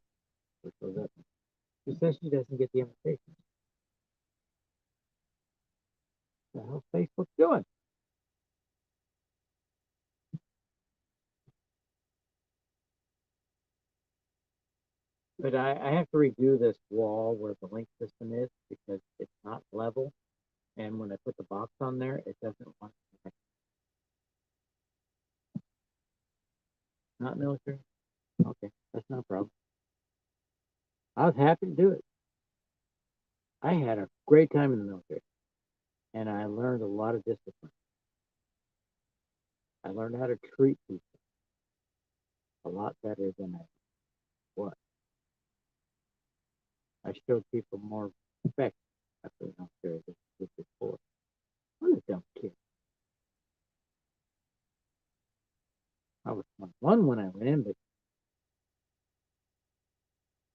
she says she doesn't get the invitation. What the hell's Facebook doing? But I have to redo this wall where the link system is because it's not level. And when I put the box on there, it doesn't want to connect. Not military? Okay, that's not a problem. I was happy to do it. I had a great time in the military, and I learned a lot of discipline. I learned how to treat people a lot better than I was. I showed people more respect after the military than I did before. I was a dumb kid. I was 21 when I went in, but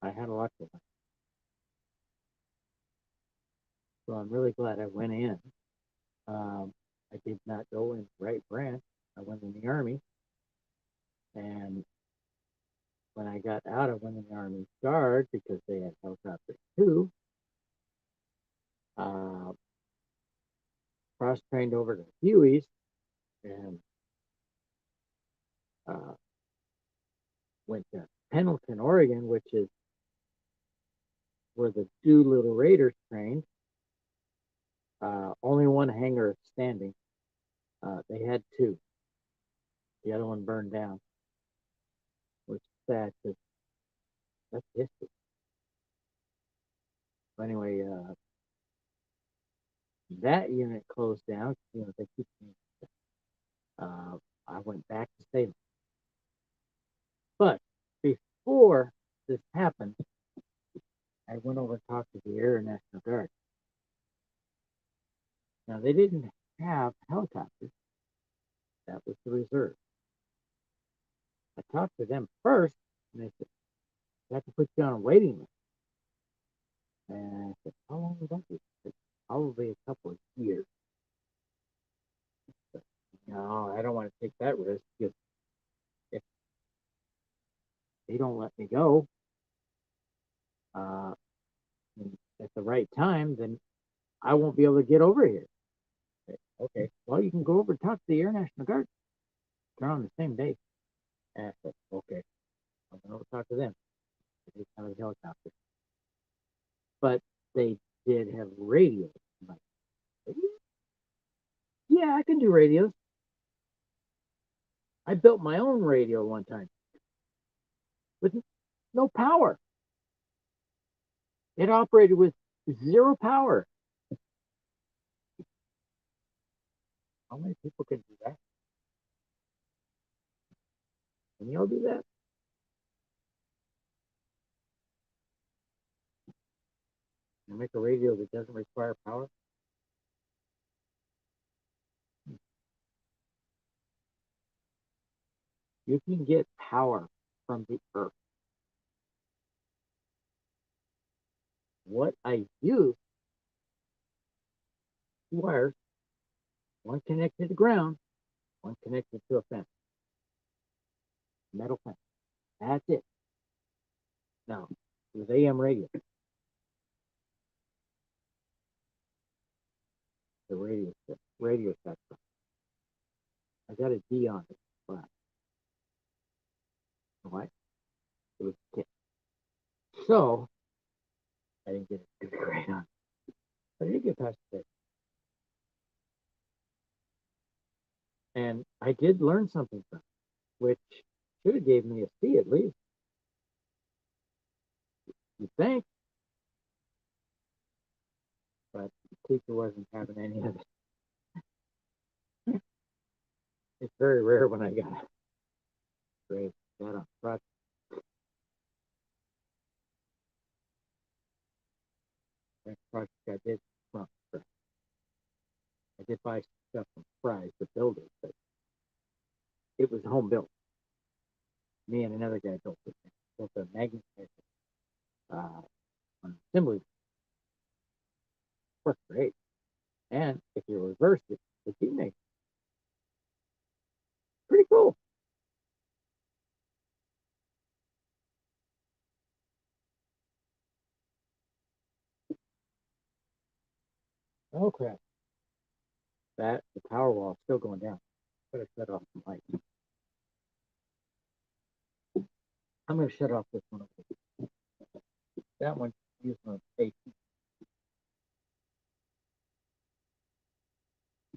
I had a lot to learn. So I'm really glad I went in. I did not go in the right branch. I went in the Army, and when I got out, I went in the Army Guard because they had helicopters too. Uh, Cross trained over to Huey's and uh, went to Pendleton, Oregon, which is where the Doolittle Raiders trained. Only one hangar standing. They had two. The other one burned down, which is sad because that's history. But anyway, that unit closed down. You know, they keep me. I went back to Salem. But before this happened, I went over and talked to the Air National Guard. Now, they didn't have helicopters. That was the reserve. I talked to them first, and they said, "We have to put you on a waiting list." And I said, "How long would that be?" They said, "Probably a couple of years." But, no, I don't want to take that risk because if they don't let me go uh, at the right time, then I won't be able to get over here. I said, okay, well, you can go over and talk to the Air National Guard. They're on the same day. And I said, okay, I'm going to talk to them. They have a helicopter. But they did have radios. I'm like, yeah, I can do radios. I built my own radio one time with no power. It operated with zero power. How many people can do that? Can you all do that? You make a radio that doesn't require power? You can get power from the earth. What I use, wires, one connected to ground, one connected to a fence, metal fence. That's it. Now, with AM radio, the radio spectrum. I got a D on it, but what? It was a tip. So I didn't get a good grade on it. But I did get past it. And I did learn something from it, which should have gave me a C at least. You think? But the teacher wasn't having any of it. It's very rare when I got great. Got on truck. That project I did, well, I did buy stuff from Fry's, the builder, but it was home built. Me and another guy built it. Built a magnet uh, on assembly. Worked great. And if you reverse it, the teammate, pretty cool. Oh crap! That the power wall is still going down. Better shut off the light. I'm gonna shut off this one. That one using AC.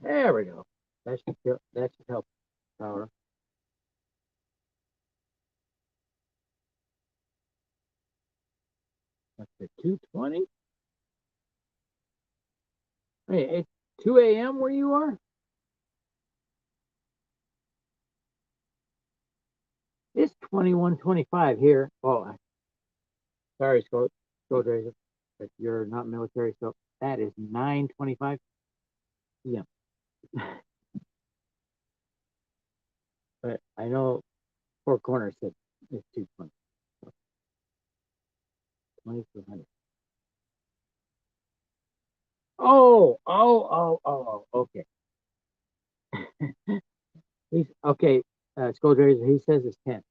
There we go. That should help power. That's the 220. Hey, it's 2 a.m. where you are. It's 21:25 here. Oh, sorry, Scott Razor, but you're not military, so that is 9:25 p.m. But I know Four Corners said it's 220. 2200. Okay. He's okay. Skull Razor, he says it's 10.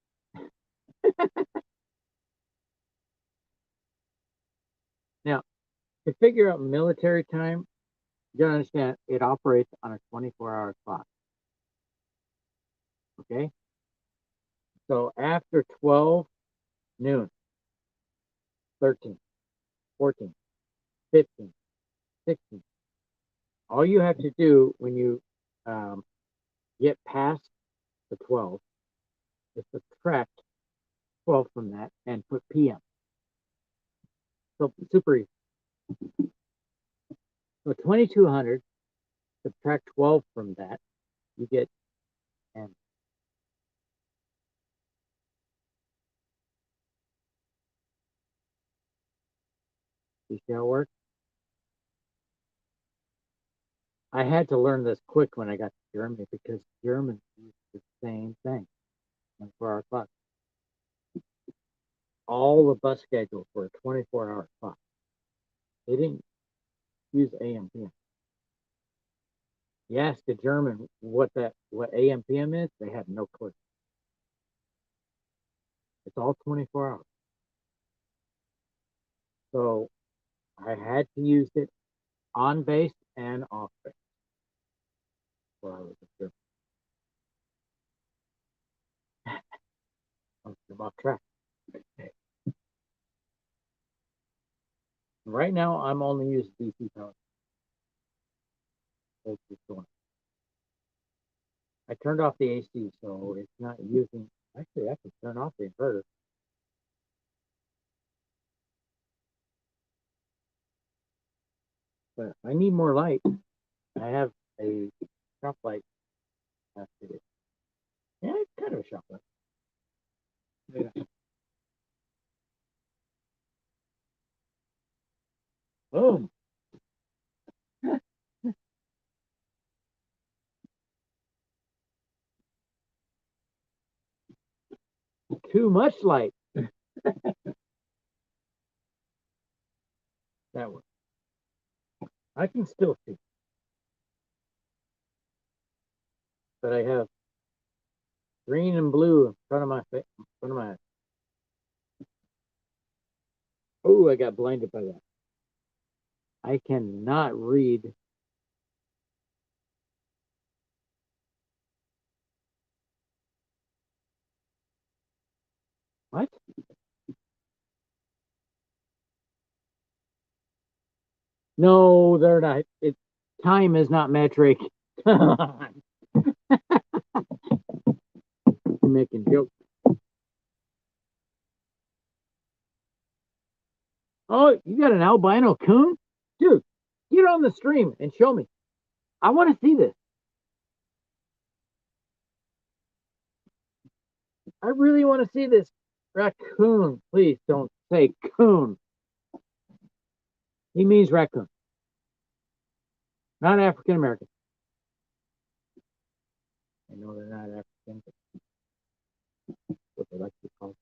Now, to figure out military time, you gotta understand it operates on a 24-hour clock. Okay? So after 12 noon, 13, 14, 15, 16, all you have to do when you um, get past the 12 is subtract 12 from that and put PM. So super easy. So 2200, subtract 12 from that, you get M. You see how it works? I had to learn this quick when I got to Germany because Germans use the same thing. 24-hour clock. All the bus schedules were 24-hour clock. They didn't use AM PM. You ask a German what AM PM is, they have no clue. It's all 24 hours. So I had to use it on base and off base while I was in Germany. I was about track. Right now, I'm only using DC power. I turned off the AC, so it's not using. Actually, I can turn off the inverter. But I need more light. I have a shop light. Yeah, it's kind of a shop light. Yeah. Boom. Too much light. That one. I can still see, but I have green and blue in front of my face. In front of my. Oh, I got blinded by that. I cannot read. What? No, they're not. Time is not metric. You're making jokes. Oh, you got an albino coon? Dude, get on the stream and show me. I want to see this. I really want to see this raccoon. Please don't say coon. He means raccoon, not African American. I know they're not African, but what they like to be called.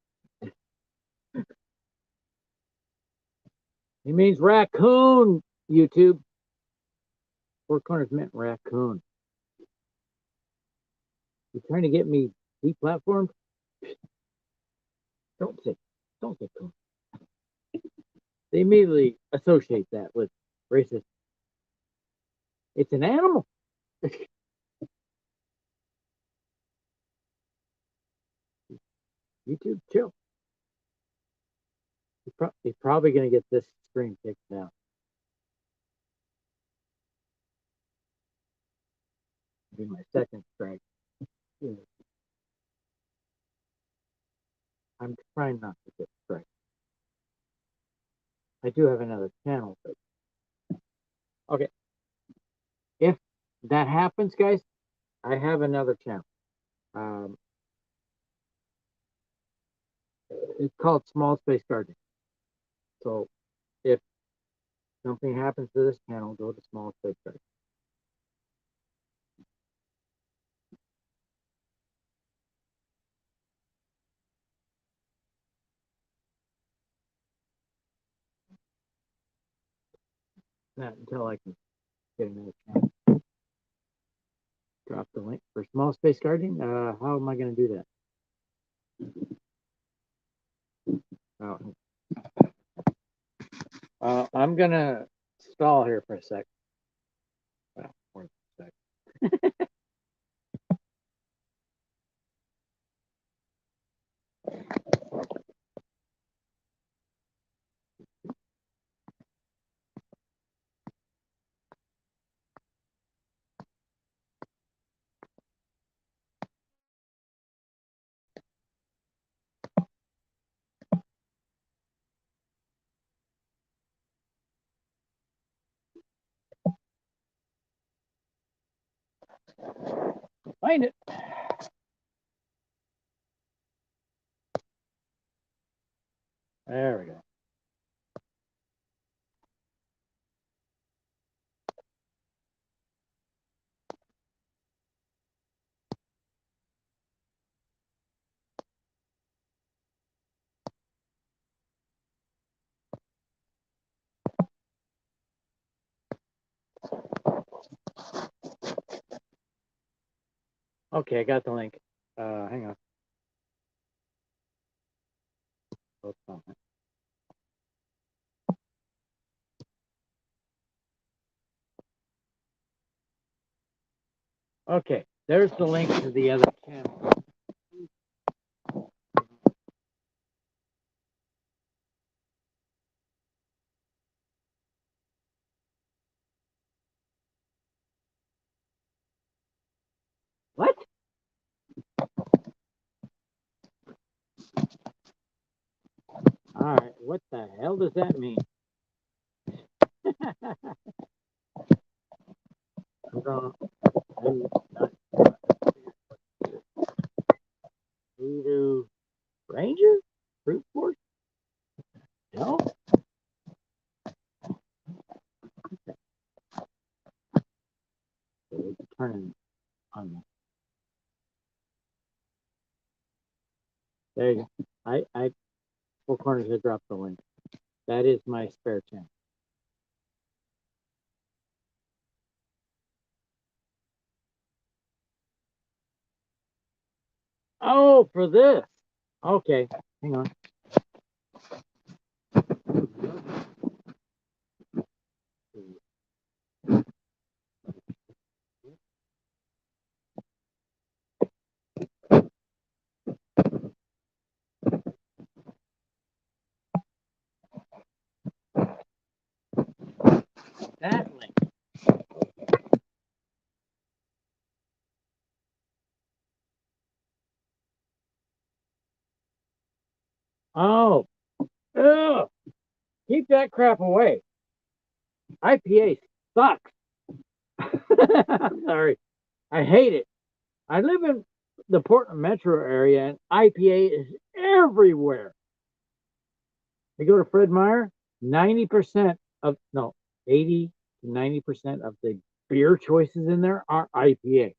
He means raccoon, YouTube. Four Corners meant raccoon. You trying to get me deplatformed? Don't say coon. They immediately associate that with racist. It's an animal. YouTube, chill. He's probably going to get this screen kicked down. Be my second strike. I'm trying not to get strike. I do have another channel, but okay. If that happens, guys, I have another channel. It's called Small Space Gardening. So if something happens to this channel, go to Small Space Gardening. Not until I can get another channel. Drop the link for Small Space Gardening. How am I going to do that? I'm going to stall here for a sec. Well, more than a sec. Find it. There we go. Okay, I got the link. Hang on. Okay, there's the link to the other channel. What? All right, what the hell does that mean? Voodoo Ranger? Brute Force? No? It's turning on me. There you go. I Four Corners, I dropped the link. That is my spare channel. Oh, for this. Okay, hang on. That link. Oh, ugh. Keep that crap away. IPA sucks. I'm sorry. I hate it. I live in the Portland metro area, and IPA is everywhere. You go to Fred Meyer, 90% of, no, 80 to 90% of the beer choices in there are IPA.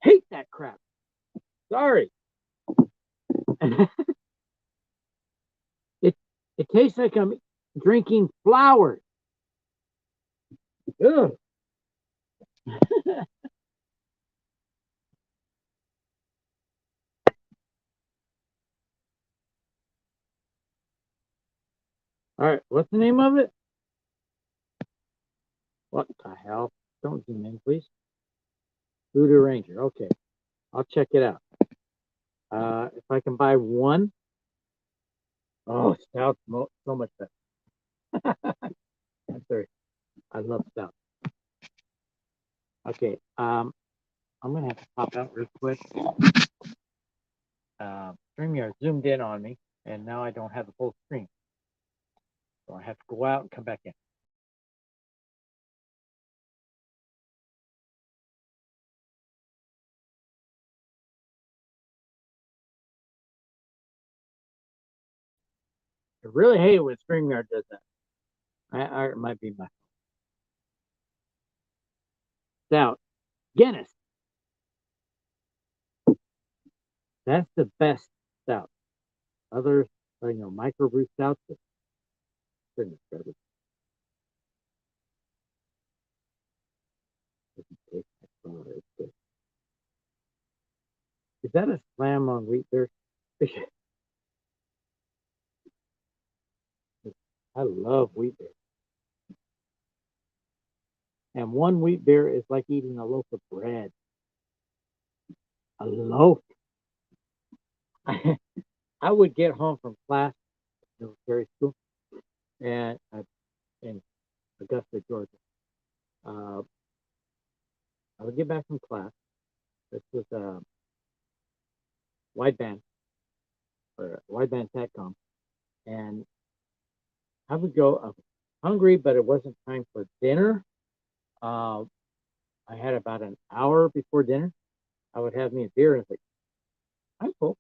Hate that crap. Sorry. it it tastes like I'm drinking flowers. Ugh. All right, what's the name of it? What the hell? Don't zoom in, please. Voodoo Ranger. Okay, I'll check it out. If I can buy one, oh, stout, so much better. I'm sorry, I love stout. Okay, I'm gonna have to pop out real quick. StreamYard zoomed in on me, and now I don't have the full screen, so I have to go out and come back in. I really hate when StreamYard does that. It might be my stout. Guinness. That's the best stout. Others, microbrew stouts, but goodness garbage. Doesn't taste like soda. It's good. Is that a slam on wheat beer? I love wheat beer. And one wheat beer is like eating a loaf of bread. A loaf. I would get home from class, military school, and in Augusta, Georgia. Uh, I would get back from class. This was a wideband or wideband satcom, and I would go. I was hungry, but it wasn't time for dinner. Uh, I had about an hour before dinner. I would have me a beer, and it's like, I'm full.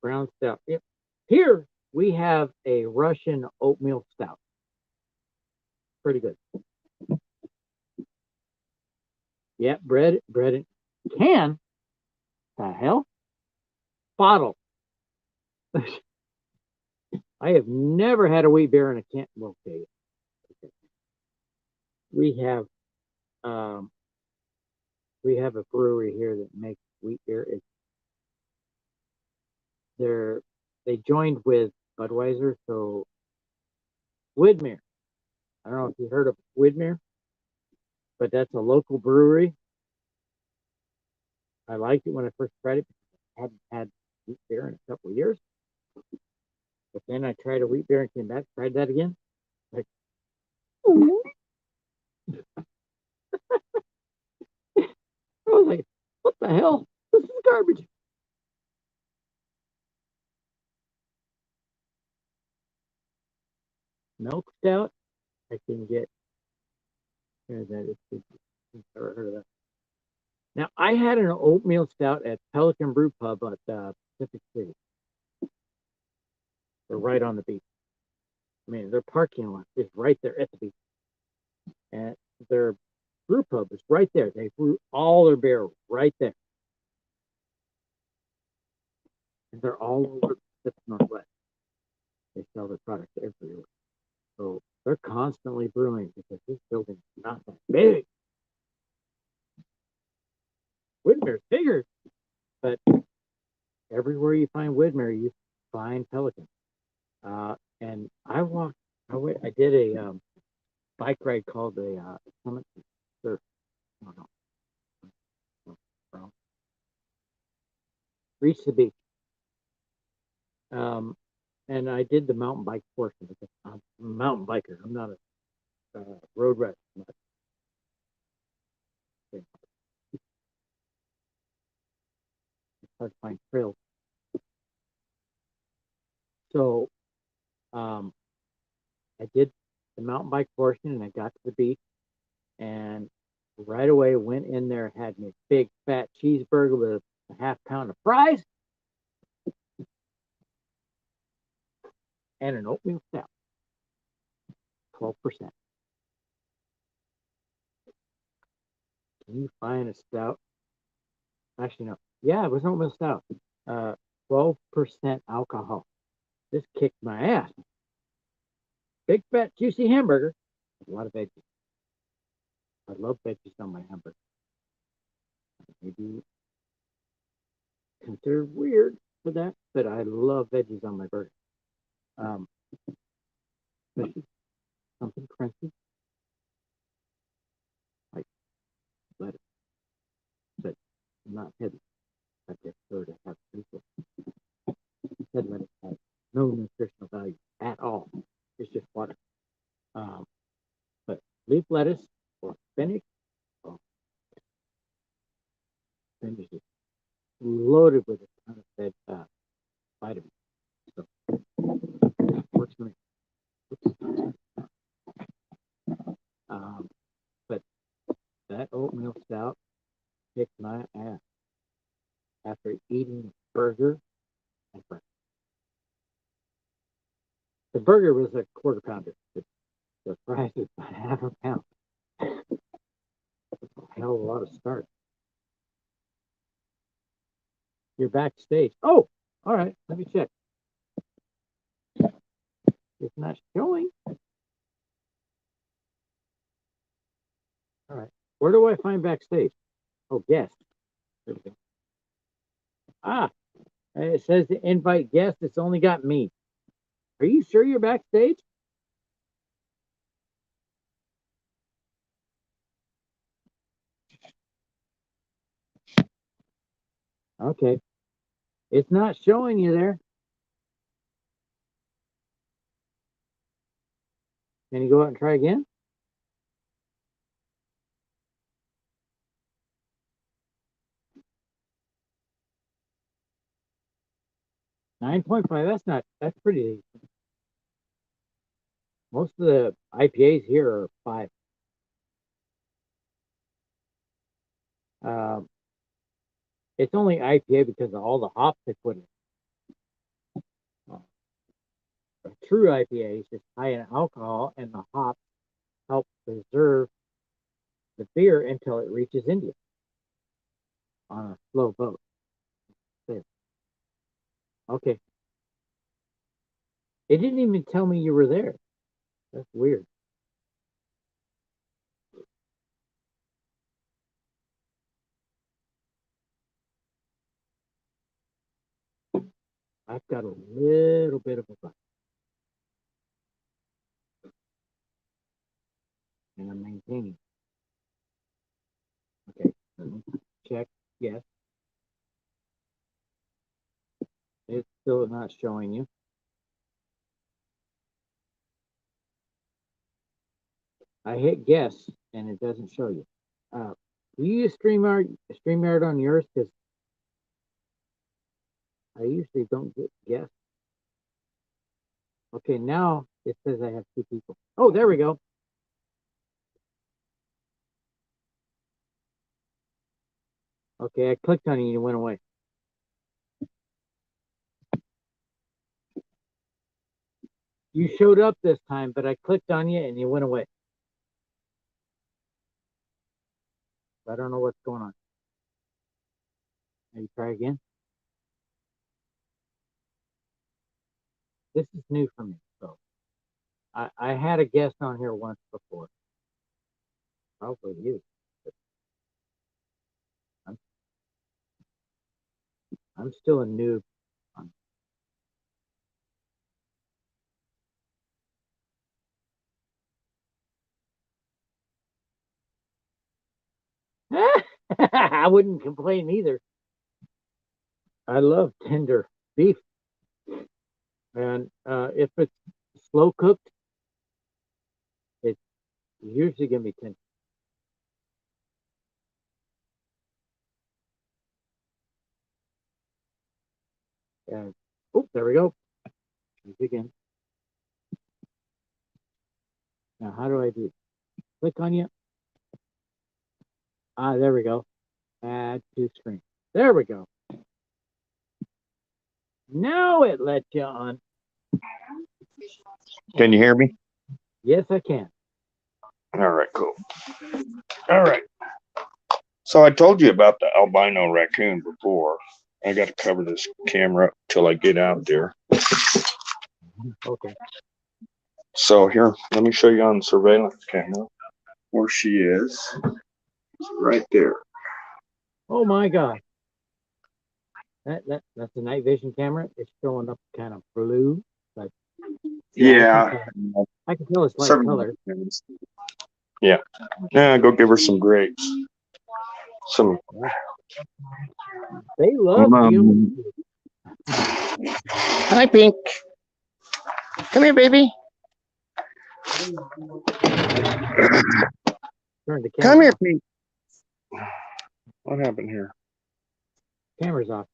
Brown stout. Yep. Here we have a Russian oatmeal stout. Pretty good. Yeah, bread in can. The hell? Bottle. I have never had a wheat beer in a can. Okay. We have um, we have a brewery here that makes wheat beer. They're they joined with Budweiser, so Widmer. I don't know if you heard of Widmer, but that's a local brewery. I liked it when I first tried it because I hadn't had wheat beer in a couple of years. But then I tried a wheat beer and came back, tried that again. Like, I was like, what the hell? This is garbage. Milk stout, I can get. That is, never heard of that. Now, I had an oatmeal stout at Pelican Brew Pub at Pacific City. They're right on the beach. I mean, their parking lot is right there at the beach. And their brew pub is right there. They brew all their beer right there. And they're all over the Pacific Northwest. They sell their products everywhere. So they're constantly brewing because this building is not that big. Widmer's bigger, but everywhere you find Widmer, you find Pelican. And I did a bike ride called the Summit Surf. No, no, no, Reach the Beach. And I did the mountain bike portion because I'm a mountain biker. I'm not a road rash. It's hard to find trails. So I did the mountain bike portion, and I got to the beach, and right away went in there, had me a big fat cheeseburger with a half pound of fries and an oatmeal stout, 12%. Can you find a stout? Actually, no. Yeah, it was oatmeal stout. 12% alcohol. This kicked my ass. Big fat juicy hamburger. A lot of veggies. I love veggies on my hamburger. Maybe considered weird for that, but I love veggies on my burger. Um, especially something crunchy like lettuce, but not heavy. I prefer to have people. Said lettuce has no nutritional value at all. It's just water. Um, but leaf lettuce or spinach, oh, spinach is loaded with a ton of vitamins. So works for me. Um, but that oatmeal stout kicked my ass after eating a burger and breakfast. The burger was a quarter pounder. The fries was about half a pound. That's a hell of a lot of starch. You're backstage. Oh, all right. Let me check. It's not showing. All right. Where do I find backstage? Oh, guest. There we go. Ah, it says to invite guests. It's only got me. Are you sure you're backstage? Okay. It's not showing you there. Can you go out and try again? 9.5. That's pretty. Most of the IPAs here are 5. Um, it's only IPA because of all the hops they put in. Uh, a true IPA is just high in alcohol, and the hops help preserve the beer until it reaches India on a slow boat. There. Okay. It didn't even tell me you were there. That's weird. I've got a little bit of a bite, and I'm maintaining. Okay. Let me check. Yes. It's still not showing you. I hit guess, and it doesn't show you. Do you use StreamYard on yours? Because I usually don't get guess. Okay, now it says I have 2 people. Oh, there we go. Okay, I clicked on it and it went away. You showed up this time, but I clicked on you and you went away. I don't know what's going on. Maybe try again. This is new for me, so I had a guest on here once before. Probably you. But I'm I'm still a noob. I wouldn't complain either. I love tender beef, and if it's slow cooked, it's usually gonna be tender. And oh, there we go. Again. Now, how do I do? Click on you. Ah, there we go. Add to screen. There we go. Now it lets you on. Can you hear me? Yes, I can. All right, cool. All right. So I told you about the albino raccoon before. I got to cover this camera up till I get out there. Okay. So here, let me show you on the surveillance camera where she is. Right there. Oh my God. That's a night vision camera. It's showing up kind of blue, but Yeah. I can tell it's light color. Yeah. Yeah, go give her some grapes. Some. They love humans. Hi, Pink. Come here, baby. Come here, Pink. What happened here? Camera's off.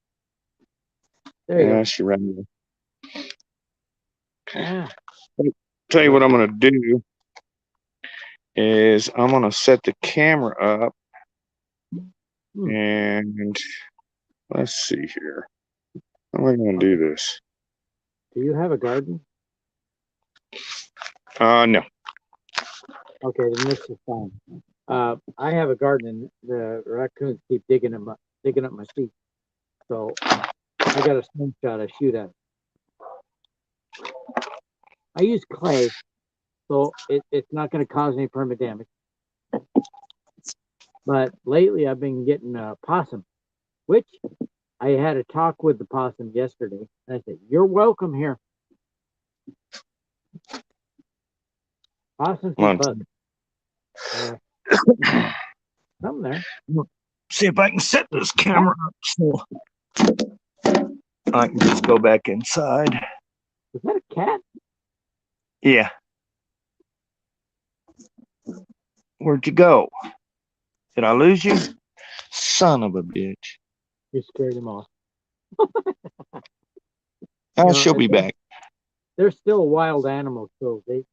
There you go. She ran away. Ah. Tell you what I'm going to do is I'm going to set the camera up and let's see here. How am I going to do this? Do you have a garden? No. Okay, then this is fine. I have a garden, and the raccoons keep digging up my feet. So I got a slingshot I shoot at. I use clay, so it's not going to cause any permanent damage. But lately, I've been getting possum, which I had a talk with the possum yesterday. And I said, "You're welcome here." Possums and bugs. Something there. See if I can set this camera up so I can just go back inside. Is that a cat? Yeah. Where'd you go? Did I lose you? Son of a bitch. You scared him off. She'll be back. They're still wild animals, so they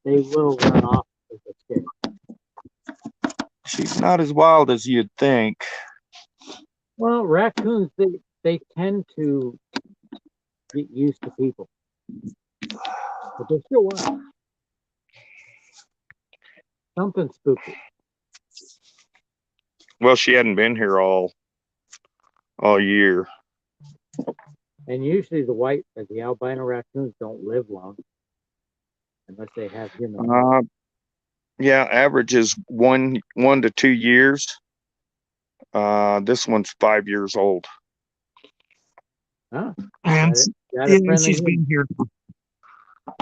will run off if they're scared. She's not as wild as you'd think. Well, raccoons, they tend to get used to people. But they're still wild. Something spooky. Well, she hadn't been here all year. And usually the albino raccoons don't live long unless they have human. Yeah, average is 1 to 2 years. This one's 5 years old. Huh? And she's been here.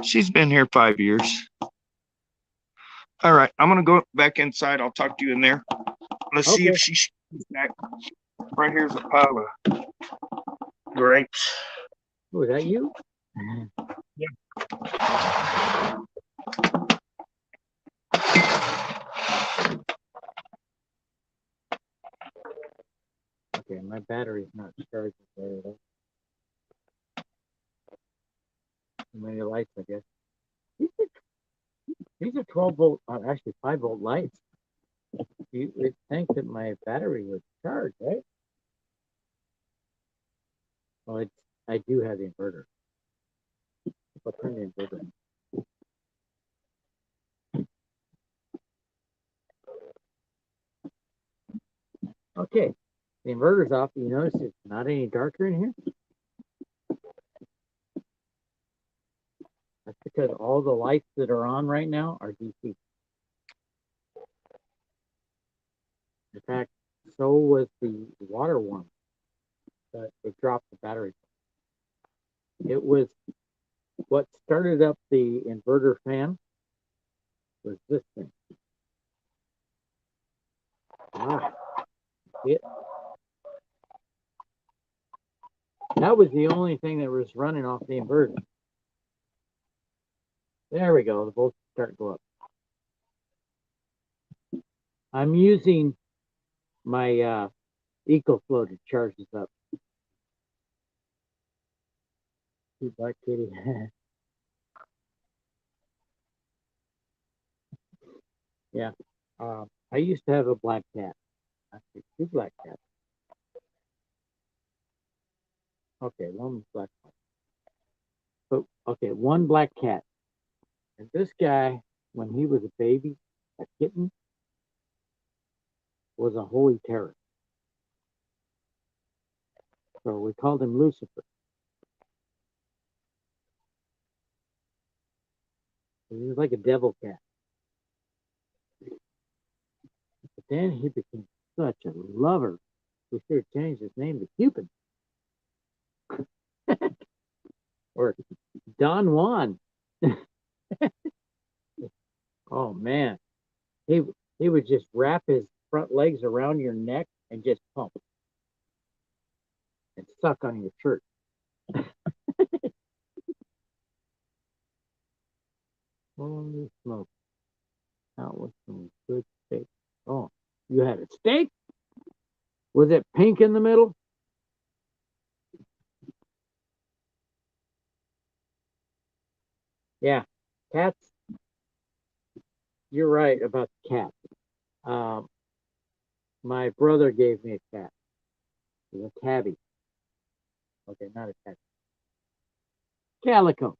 She's been here 5 years. All right, I'm gonna go back inside. I'll talk to you in there. Let's see if she's back. Right here's a pile of grapes. Oh, is that you? Yeah. Okay, my battery's not charging very well. Too many lights, I guess. These are 12 volt, actually 5 volt lights. You would think that my battery would charge, right? Well, I do have the inverter. I'll turn the inverter on. Okay, the inverter's off. You notice it's not any darker in here? That's because all the lights that are on right now are DC. In fact, so was the water one, but it dropped the battery. It was what started up the inverter fan was this thing. That was the only thing that was running off the inverter. There we go. The volts start to go up. I'm using my EcoFlow to charge this up. Black kitty. Yeah. I used to have a black cat. Actually, two black cats. Okay, one was black. But okay, one black cat. And this guy, when he was a baby, a kitten, was a holy terror. So we called him Lucifer. He was like a devil cat. But then he became such a lover. We should have changed his name to Cupid or Don Juan. Oh man, he he would just wrap his front legs around your neck and just pump and suck on your shirt. Holy smoke! That was some good steak. Oh, you had a steak? Was it pink in the middle? Yeah, cats. You're right about the cat. Um, my brother gave me a cat. It was a tabby. Okay, not a cat. Calico.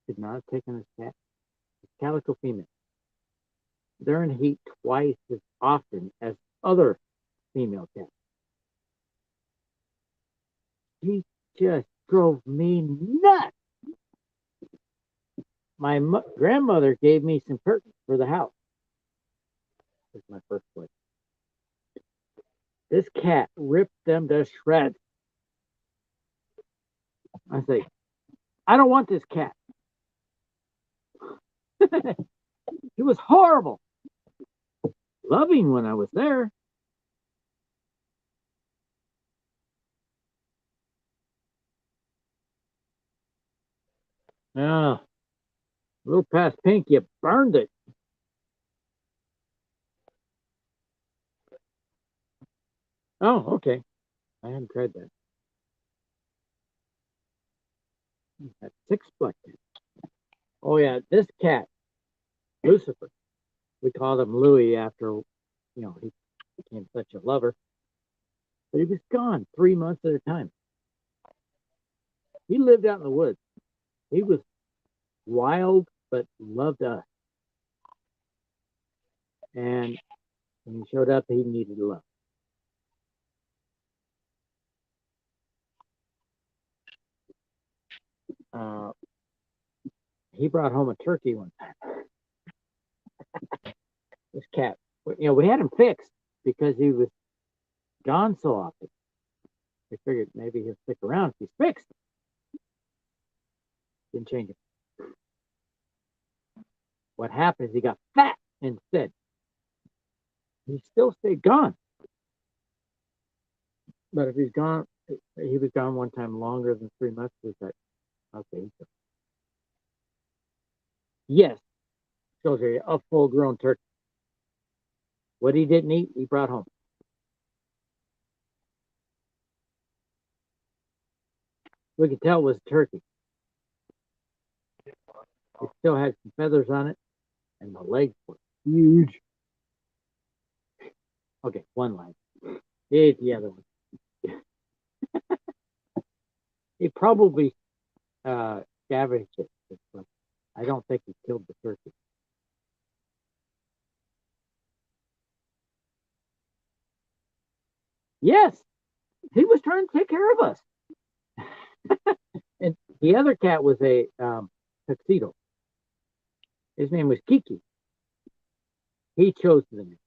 Did not have taken this cat. Calico female. They're in heat twice as often as other female cats. He just drove me nuts. My grandmother gave me some curtains for the house. This is my first place. This cat ripped them to shreds. I say, I don't want this cat. It was horrible. Loving when I was there. Oh, a little past pink, you burned it. Oh, okay. I haven't tried that. That's six black cats. Oh yeah, this cat, Lucifer. We called him Louis after, he became such a lover. But he was gone 3 months at a time. He lived out in the woods. He was wild, but loved us. And when he showed up, he needed love. Uh, he brought home a turkey one time. This cat, we had him fixed because he was gone so often. We figured maybe he'll stick around if he's fixed. Didn't change him. What happened is he got fat instead. He still stayed gone. But if he's gone, he was gone one time longer than 3 months. Was that okay? Yes, shows you a full-grown turkey. What he didn't eat, he brought home. We could tell it was turkey. It still had some feathers on it, and the legs were huge. Okay, one leg. Here's the other one. He probably scavenged it, but I don't think he killed the turkey. Yes, he was trying to take care of us. And the other cat was a tuxedo. His name was Kiki. He chose the name.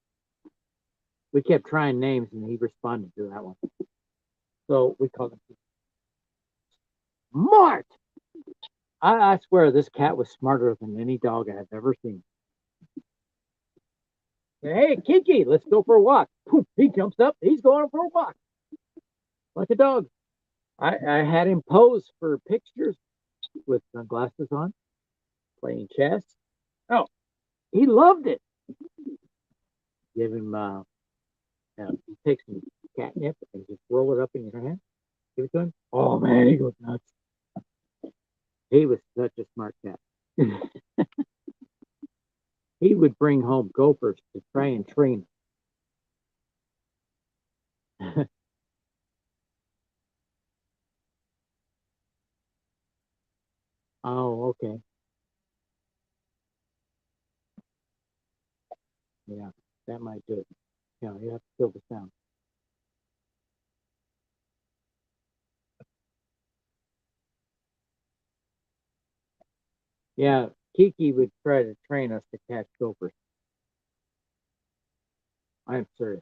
We kept trying names, and he responded to that one. So we called him Kiki. Mart. I swear this cat was smarter than any dog I've ever seen. Hey, Kiki, let's go for a walk. Poof, he jumps up. He's going for a walk like a dog. I had him pose for pictures with sunglasses on, playing chess. Oh, he loved it. Give him, he takes some catnip and just roll it up in your hand. Give it to him. Oh man, he goes nuts. He was such a smart cat. bring home gophers to try and train. Oh, okay. Yeah, that might do it. Yeah, you have to feel the sound. Yeah, Kiki would try to train us to catch gophers. I'm serious.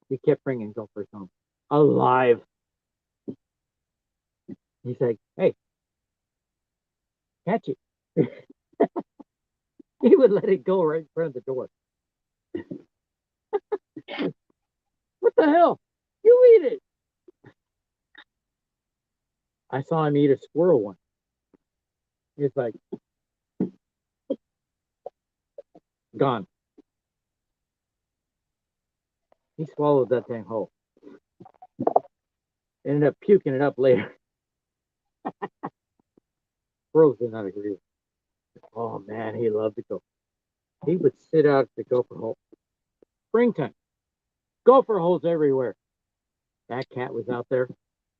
He kept bringing gophers home alive. He's like, "Hey, catch it." He would let it go right in front of the door. What the hell? You eat it. I saw him eat a squirrel once. It's like gone. He swallowed that thing whole. Ended up puking it up later. Squirrels did not agree. Oh man, he loved to go. He would sit out at the gopher hole. Springtime, gopher holes everywhere. That cat was out there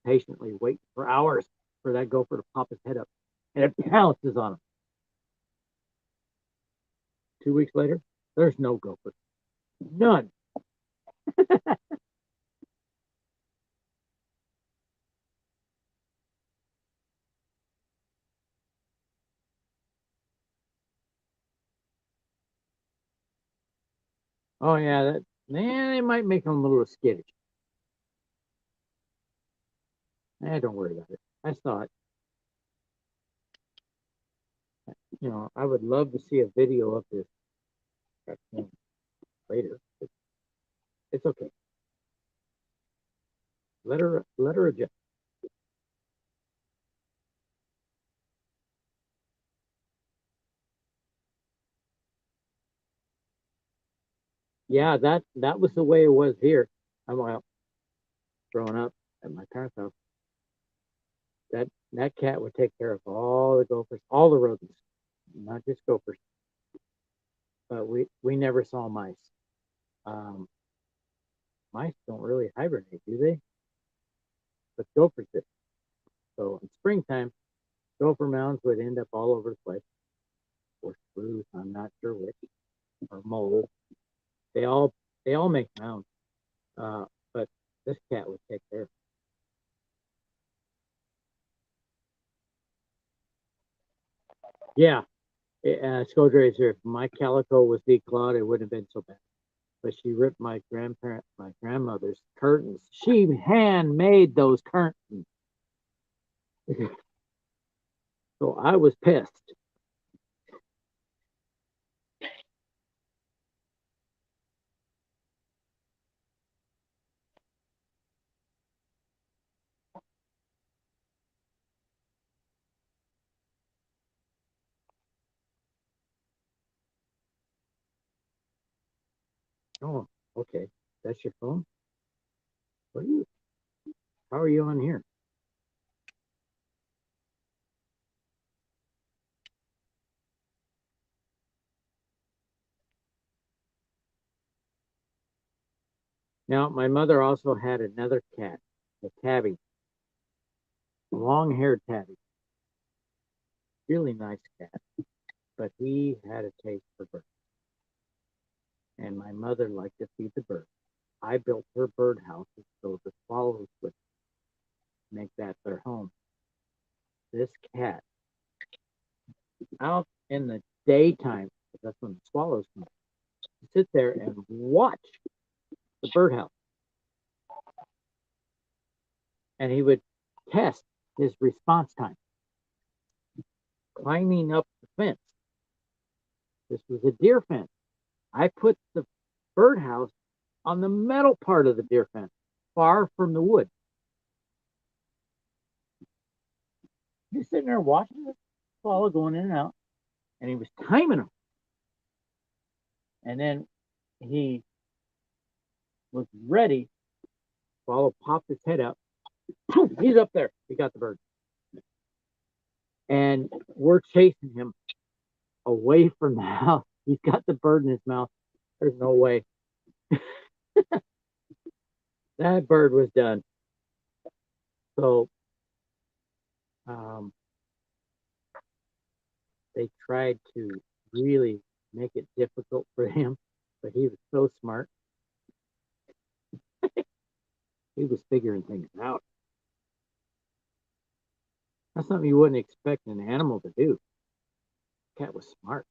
patiently waiting for hours for that gopher to pop his head up, and it pounces on him. 2 weeks later, there's no gopher. None. Oh yeah, that man, they might make him a little skittish. Don't worry about it. I saw it. I would love to see a video of this later. It's okay. Let her adjust. Yeah, that was the way it was here. I'm well, growing up at my parents' house. That cat would take care of all the gophers, all the rodents, not just gophers. But we never saw mice. Um, Mice don't really hibernate, do they? But gophers did. So in springtime, gopher mounds would end up all over the place, or spruce, I'm not sure which, or mole. They all they all make mounds. But this cat would take care. Yeah, Scodra's here. If my calico was declawed, it wouldn't have been so bad. But she ripped my grandmother's curtains. She handmade those curtains. So I was pissed. Oh, okay. That's your phone? What are you? How are you on here? Now, my mother also had another cat, a tabby, long-haired tabby, really nice cat, but he had a taste for birds. And my mother liked to feed the birds. I built her birdhouses so the swallows would make that their home. This cat, out in the daytime, that's when the swallows come, sit there and watch the birdhouse. And he would test his response time, climbing up the fence. This was a deer fence. I put the birdhouse on the metal part of the deer fence, far from the wood. He's sitting there watching the swallow going in and out, and he was timing them. And then he was ready. Swallow popped his head up. He's up there. He got the bird. And we're chasing him away from the house. He's got the bird in his mouth. There's no way. That bird was done. So um, they tried to really make it difficult for him, but he was so smart. He was figuring things out. That's something you wouldn't expect an animal to do. The cat was smart.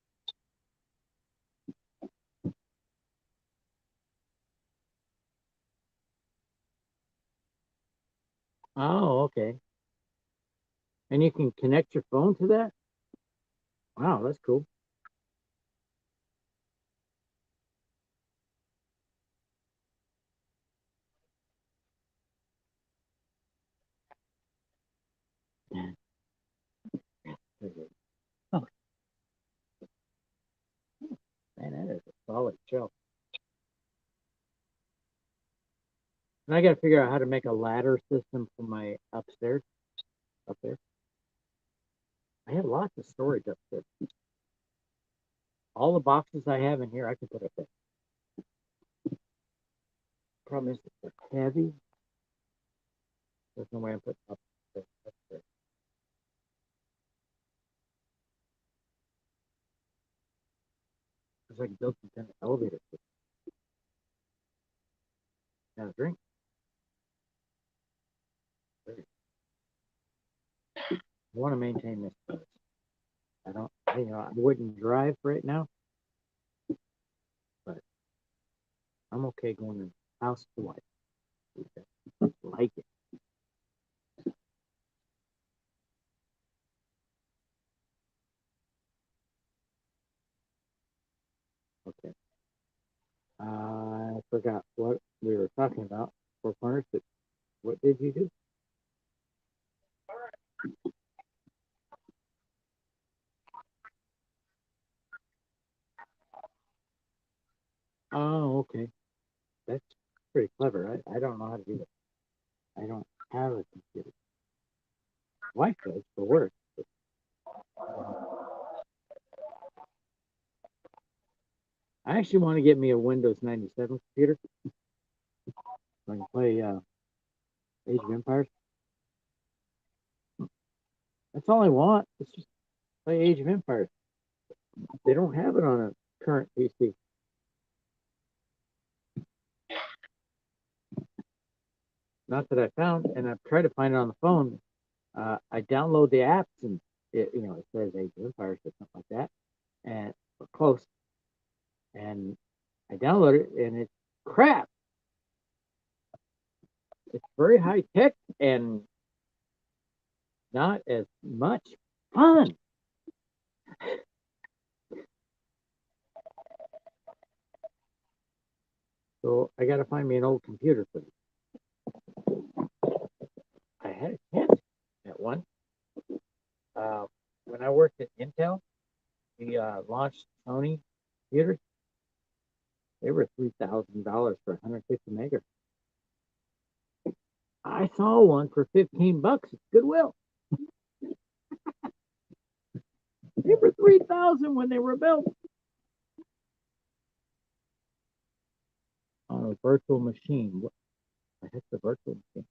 Oh, okay. And you can connect your phone to that? Wow, that's cool. Oh, man, that is a solid shelf. And I got to figure out how to make a ladder system for my upstairs, up there. I have lots of storage upstairs. All the boxes I have in here, I can put up there. Problem is, they're heavy. There's no way I'm putting up there. Because I can build some kind of elevator system. Got a drink. I want to maintain this place. I don't, I wouldn't drive right now, but I'm okay going to house to wife. Like it. Okay. I forgot what we were talking about for corners, but what did you do? Oh, okay. That's pretty clever. I don't know how to do that. I don't have a computer. Wife does for work. I actually want to get me a Windows 97 computer so I can play Age of Empires. That's all I want. It's just play Age of Empires. They don't have it on a current PC. Not that I found, and I've tried to find it on the phone. I download the apps and it says Age of Empires or something like that, and close. And I download it, and it's crap. It's very high tech and not as much fun. So I got to find me an old computer for this. I had a hint at one. Uh, when I worked at Intel, we launched Sony computers. They were $3,000 for 150 megahertz. I saw one for 15 bucks at Goodwill. They were 3,000 when they were built on a virtual machine. What the heck's a virtual machine?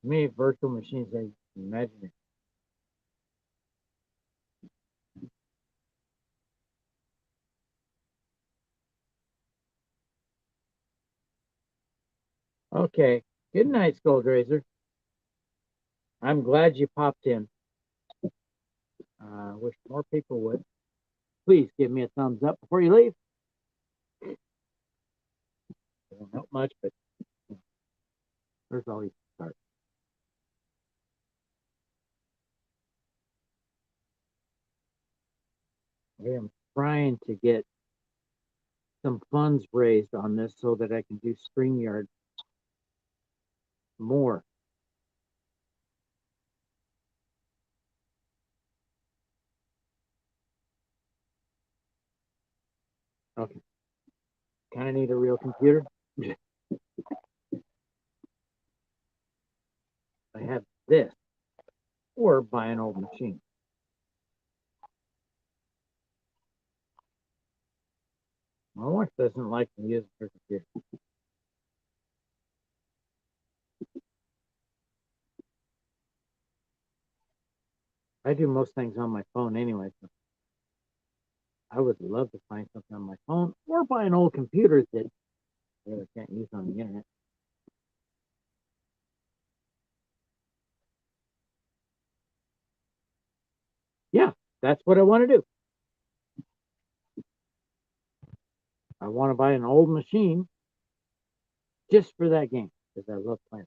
To me, virtual machines are imaginary. Okay. Good night, Skuldrazer. I'm glad you popped in. Wish more people would. Please give me a thumbs up before you leave. It won't help much, but there's always a start. I am trying to get some funds raised on this so that I can do StreamYard more. Okay. Kind of need a real computer. I have this or buy an old machine. My wife doesn't like to use her computer. I do most things on my phone anyway. So I would love to find something on my phone or buy an old computer that I really can't use on the internet. Yeah, that's what I want to do. I want to buy an old machine just for that game because I love playing.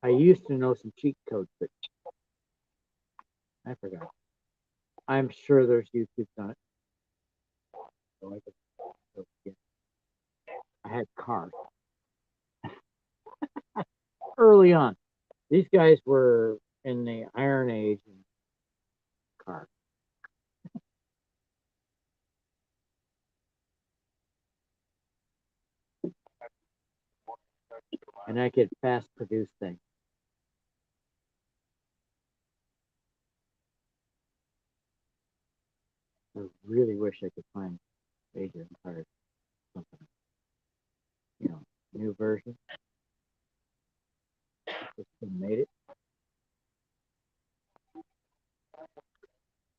I used to know some cheat codes, but I forgot. I'm sure there's YouTube on it. So I, could, I had cars early on. These guys were in the Iron Age and cars. And I could fast produce things. I really wish I could find Adrian cars, something, new version. Just made it.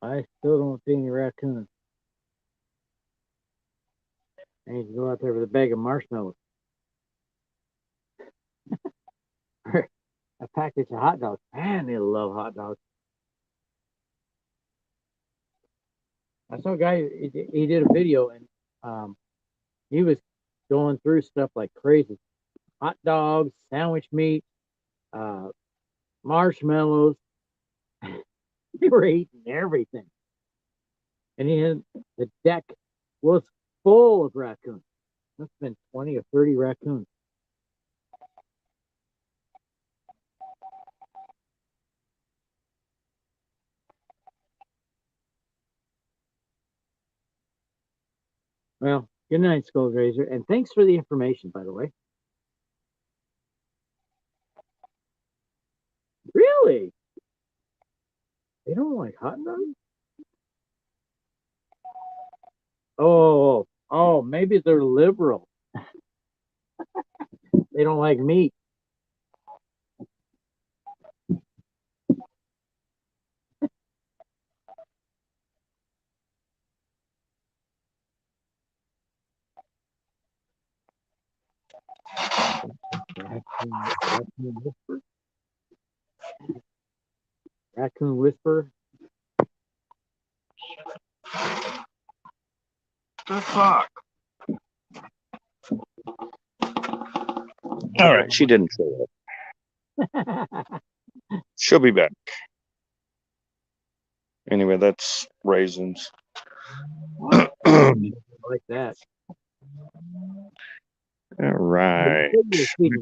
I still don't see any raccoons. I need to go out there with a bag of marshmallows. A package of hot dogs. Man, they love hot dogs. I saw a guy, he did a video and he was going through stuff like crazy. Hot dogs, sandwich meat, uh, marshmallows. They were eating everything. And he had the deck was full of raccoons. Must have been 20 or 30 raccoons. Well, good night, Skull Razor, and thanks for the information, by the way. Really? They don't like hot dogs? Oh, maybe they're liberal. They don't like meat. Raccoon Whisper? Raccoon Whisper? The fuck? All right, she didn't show up. She'll be back. Anyway, that's raisins. Like that. All right.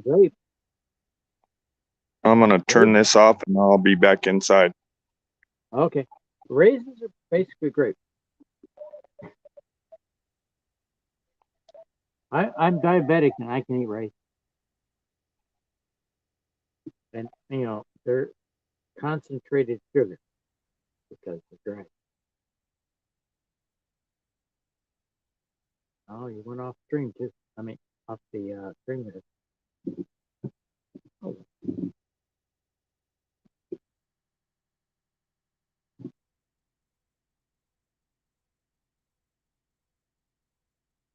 Grape. I'm gonna turn this off and I'll be back inside. Okay. Raisins are basically grape. I'm diabetic and I can eat raisins. And they're concentrated sugar because they're dry. Oh, you went off stream too. I mean, off the stream there. Oh.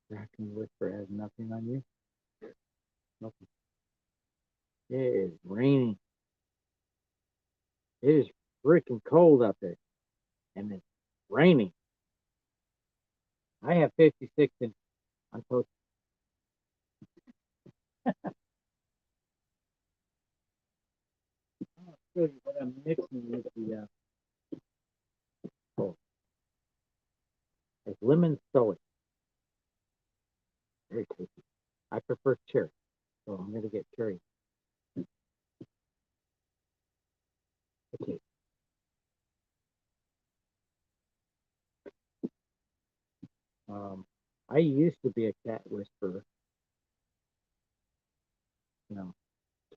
Raccoon Whisper has nothing on you. Nothing. It is raining. It is freaking cold up there, and it's raining. I have 56 and I'm supposed to show you what I'm mixing with the it's lemon soy. Very tasty. I prefer cherry, so I'm gonna get cherry. Okay. I used to be a cat whisperer. you know,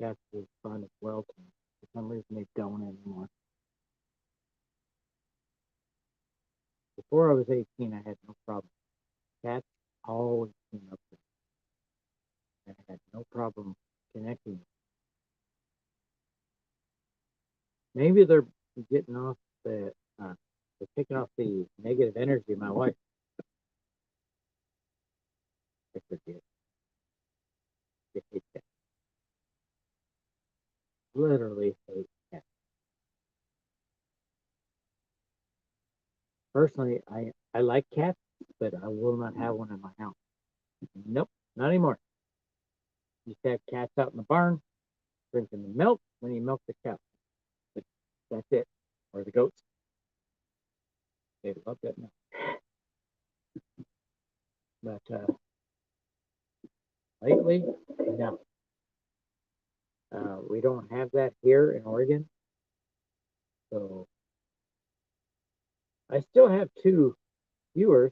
cats is fun as well to me. For some reason, they don't anymore. Before I was 18, I had no problem. Cats always came up with me, and I had no problem connecting. Maybe they're getting off the, they're taking off the negative energy of my wife. I forget. I hate cats. Literally hate cats. Personally, I like cats, but I will not have one in my house. Nope, not anymore. Used to have cats out in the barn drinking the milk when you milk the cow. But that's it. Or the goats. They love that milk. But lately, no. We don't have that here in Oregon. So I still have two viewers.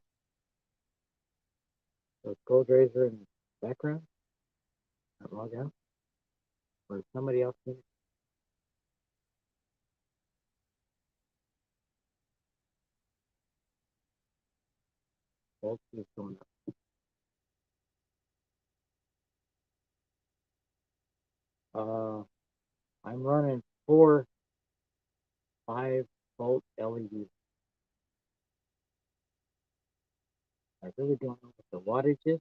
So Gold Razor in the background. Not log out. Or somebody else in it. Both is going up. I'm running 4 5-volt LEDs. I really don't know what the wattage is.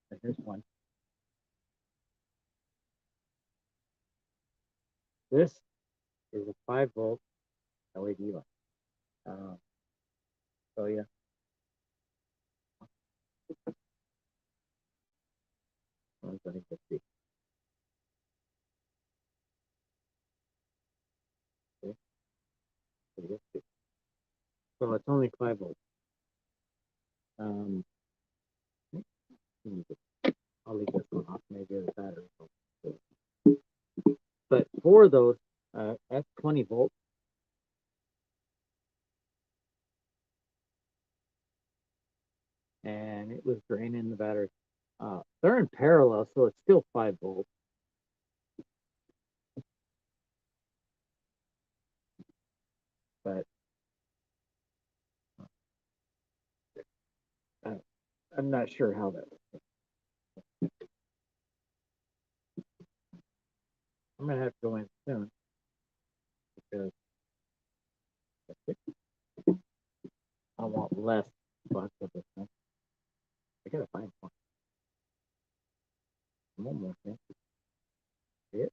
But here's one. This is a 5-volt LED light. So yeah. Let's see. Okay. So it's only 5 volts. Um, I'll leave this one off. Maybe the battery. But for those, that's 20 volts. And it was draining the battery. They're in parallel, so it's still 5 volts. But I'm not sure how that works. I'm going to have to go in soon because I want less bucks of this thing. I got to find one. One more thing. See it?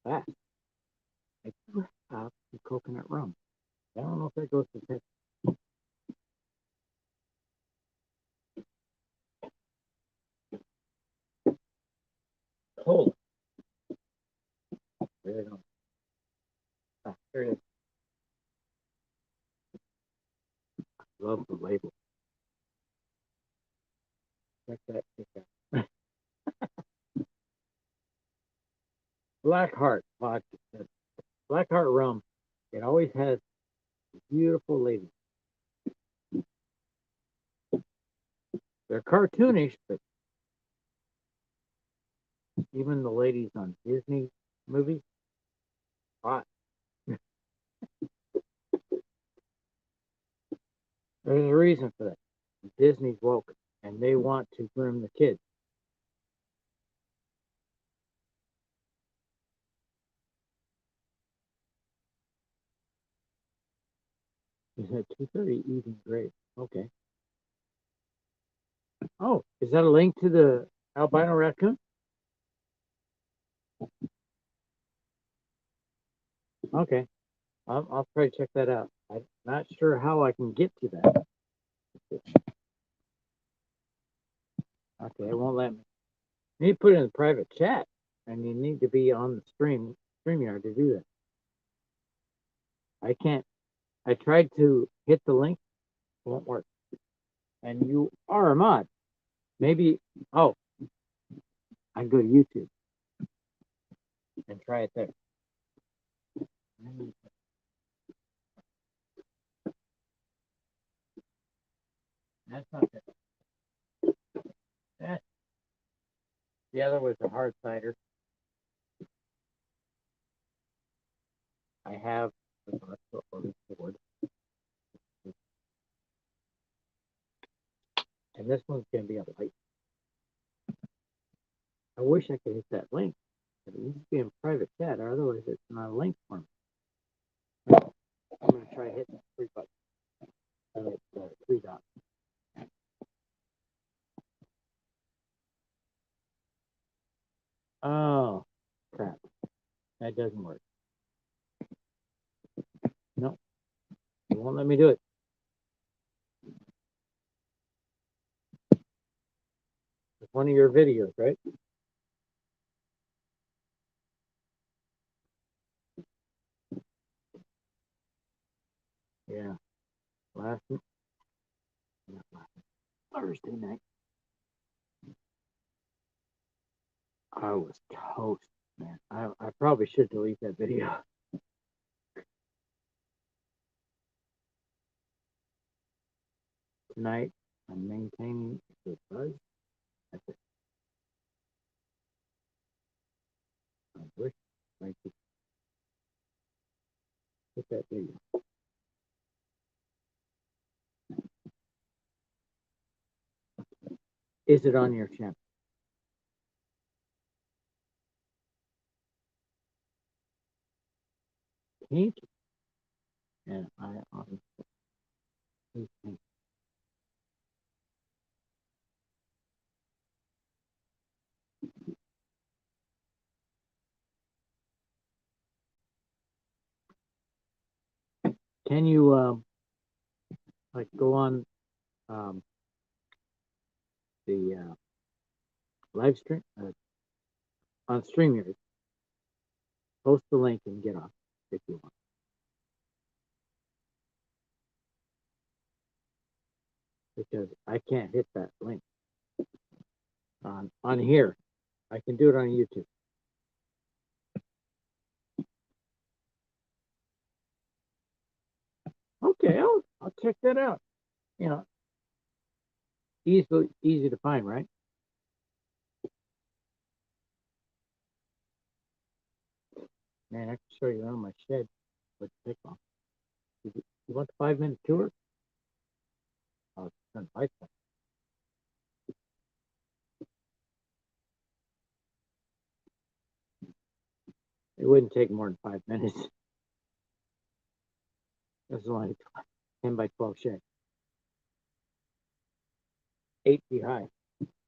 Fast. I do have the coconut rum. I don't know if that goes to Texas. Cola. There you go. There it is. Love the label. Check that. Blackheart vodka. Blackheart rum. It always has beautiful ladies. They're cartoonish, but even the ladies on Disney movies, hot. There's a reason for that. Disney's woke, and they want to groom the kids. Is at 2:30 eating great. Okay. Oh, is that a link to the albino raccoon? Okay. I'll try to check that out. I'm not sure how I can get to that. Okay, it won't let me. You need to put it in the private chat, and you need to be on the StreamYard to do that. I can't. I tried to hit the link, it won't work. And you are a mod. Maybe, oh, I can go to YouTube and try it there. That's not good. The other was a hard cider. I have the box ordered forward. And this one's going to be a light. I wish I could hit that link. But it needs to be in private chat, or otherwise it's not a link for me. I'm going to try hitting the 3 buttons. 3 dots. Oh, crap. That doesn't work. No, it won't let me do it. It's one of your videos, right? Yeah. Last Thursday night, I was toast, man. I probably should delete that video. Tonight, I'm maintaining the buzz. That's it. I wish I could get that video. Is it on your channel? Pink? And I on pink. Can you like go on the live stream on StreamYard, post the link and get on if you want. Because I can't hit that link on here. I can do it on YouTube. Okay, I'll check that out. You know, easy to find, right? Man, I can show you around my shed with the pick on. You want the 5-minute tour? I'll send a bike. It wouldn't take more than 5 minutes. This is only 10 by 12 shed. 8 feet high.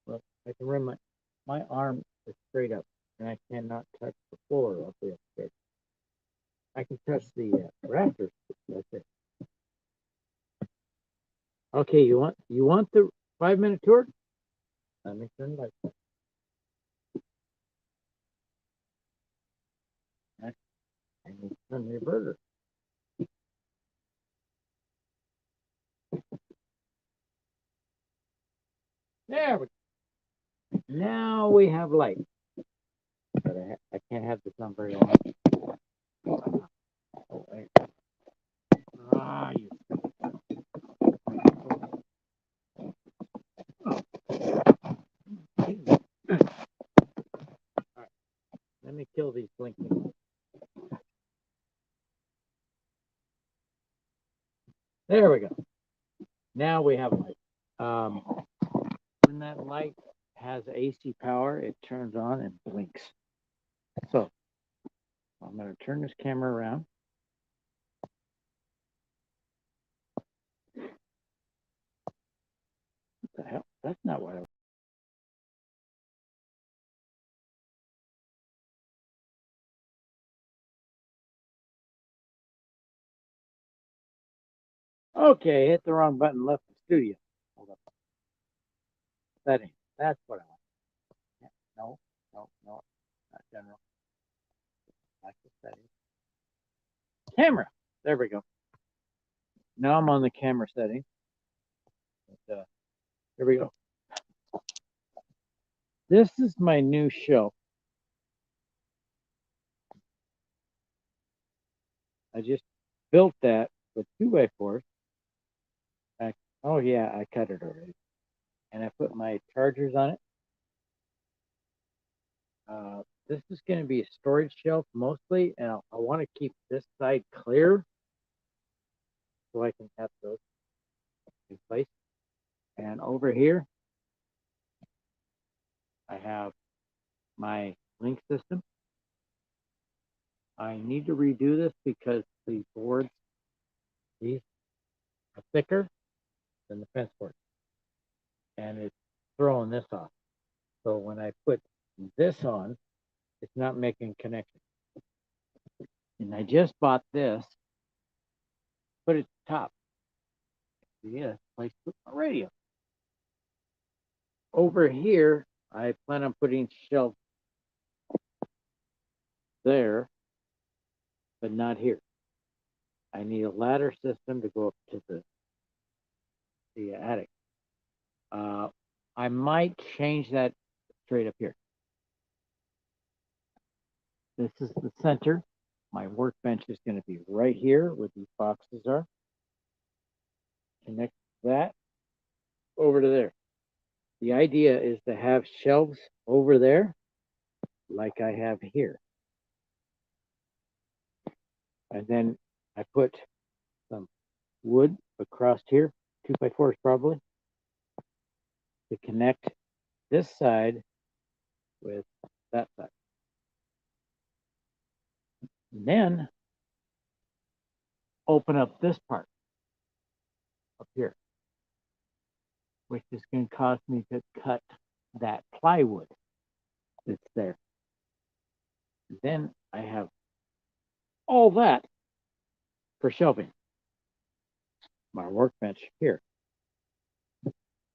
Well, I can run my arm is straight up, and I cannot touch the floor of the upstairs. I can touch the rafters. That's it. Okay, you want the 5-minute tour? Let me turn the lights on. I need to turn the inverter. There we go. Now we have light. But I can't have this on very long. Oh, wait. Ah, you. Oh. All right. Let me kill these blinking. There we go. Now we have light. When that light has AC power, it turns on and blinks. So I'm going to turn this camera around. What the hell? That's not what I was. Okay, hit the wrong button, left the studio. Hold up. Setting. That's what I want. No, not general. Back to settings. Camera. There we go. Now I'm on the camera setting. But, here we go. This is my new show. I just built that with 2x4s. Oh yeah, I cut it already. And I put my chargers on it. This is going to be a storage shelf mostly, and I want to keep this side clear so I can have those in place. And over here, I have my link system. I need to redo this because the boards, these are thicker than the fence board, and it's throwing this off. So when I put this on, it's not making connection. And I just bought this, put it at the top. Yeah, place to put my radio. Over here, I plan on putting shelves there, but not here. I need a ladder system to go up to the attic. I might change that straight up here. This is the center. My workbench is going to be right here where these boxes are. Connect that over to there. The idea is to have shelves over there like I have here. And then I put some wood across here, 2x4s probably, to connect this side with that side. And then open up this part up here, which is going to cause me to cut that plywood that's there. And then I have all that for shelving. My workbench here.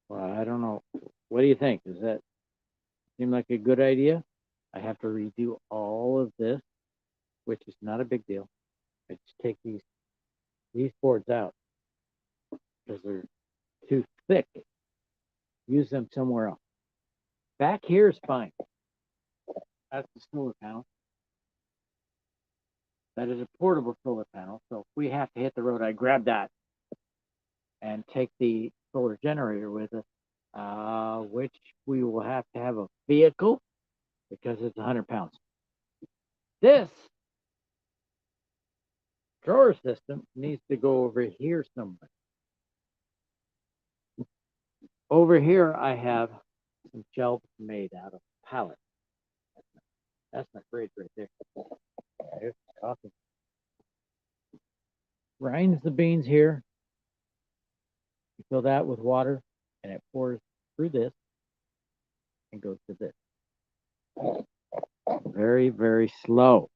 Well, I don't know. What do you think? Does that seem like a good idea? I have to redo all of this, which is not a big deal. I just take these boards out because they're too thick. Use them somewhere else. Back here is fine. That's the solar panel. That is a portable solar panel. So if we have to hit the road, I grab that and take the solar generator with us, which we will have to have a vehicle because it's 100 pounds. This drawer system needs to go over here somewhere. Over here, I have some shelves made out of pallets. That's my fridge right there. There's coffee. Grinds the beans here. You fill that with water, and it pours through this and goes to this. Very, very slow.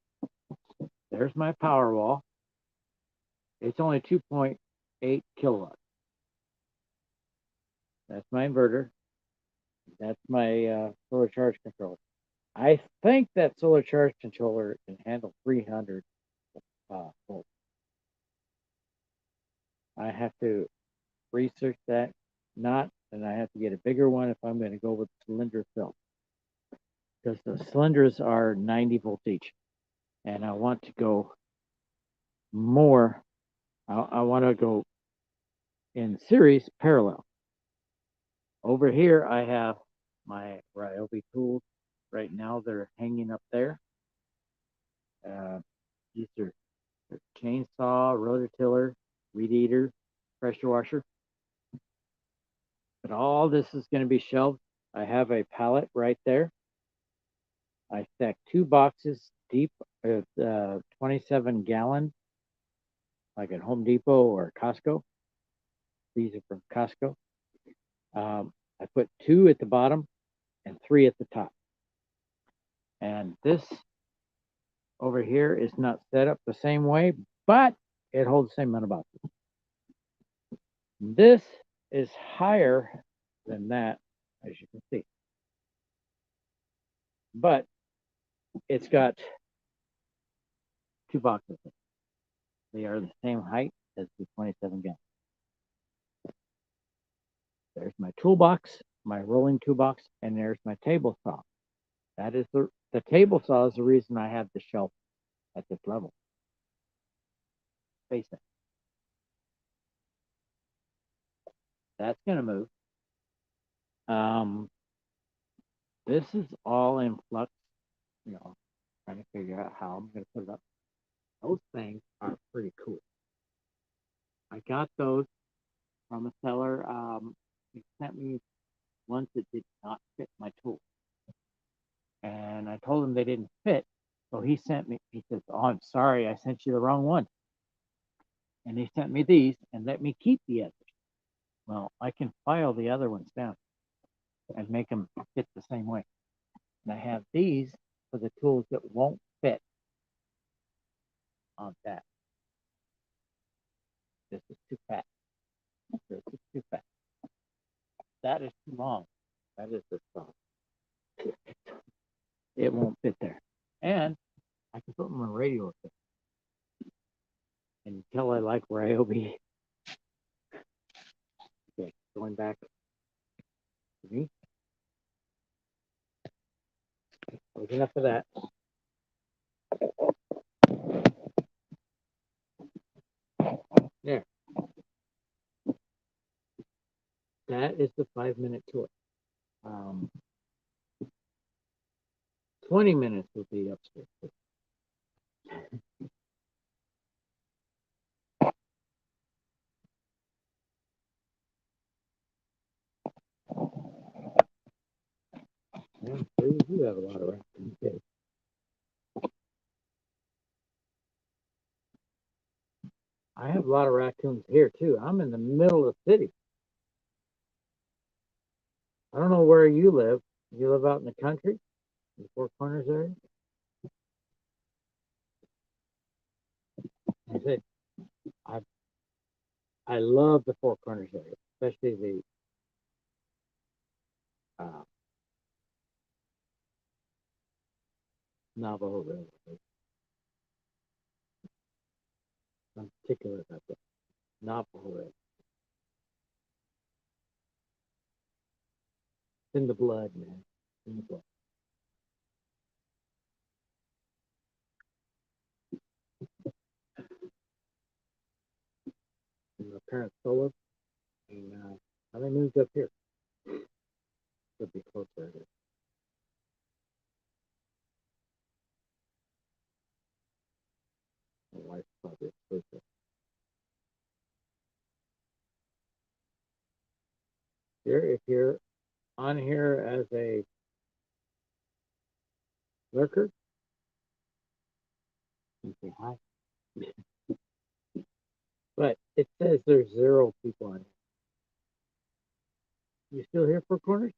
There's my power wall. It's only 2.8 kilowatts. That's my inverter. That's my solar charge controller. I think that solar charge controller can handle 300 volts. I have to research that. Not, and I have to get a bigger one if I'm going to go with cylinder fill. Because the cylinders are 90 volts each. And I want to go more. I want to go in series parallel. Over here, I have my Ryobi tools. Right now, they're hanging up there. These are chainsaw, rototiller, weed eater, pressure washer. But all this is going to be shelved. I have a pallet right there. I stacked 2 boxes deep of 27-gallon, like at Home Depot or Costco. These are from Costco. I put 2 at the bottom and 3 at the top. And this over here is not set up the same way, but it holds the same amount of boxes. This is higher than that, as you can see. But it's got 2 boxes. They are the same height as the 27-gallon. There's my toolbox, my rolling toolbox, and there's my table saw. That is the table saw is the reason I have the shelf at this level. Face it. That's going to move. This is all in flux. you know, trying to figure out how I'm going to put it up. Those things are pretty cool. I got those from a seller. He sent me ones that did not fit my tool. And I told him they didn't fit. So he sent me, he says, "Oh, I'm sorry, I sent you the wrong one." And he sent me these and let me keep the others. Well, I can file the other ones down and make them fit the same way. And I have these for the tools that won't fit on that. This is too fat. This is too fat. That is too long. That is the problem. It won't fit there. And I can put my radio up there. And until I like where I will be. Okay, going back to me. That was enough of that. There. That is the 5-minute tour. 20 minutes will be upstairs. Yeah, you do have a lot of raccoons. Okay. I have a lot of raccoons here too. I'm in the middle of the city. I don't know where you live. You live out in the country, in the Four Corners area. I said I I love the Four Corners area, especially the uh, Navajo Railroad. I'm particular about that Navajo Railroad. It's in the blood, man. It's in the blood. And my parents sold it, and they moved up here. Would be closer, I guess. My wife's probably closer. If you're on here as a lurker, you say hi. But it says there's 0 people on here. You still here, Four Corners?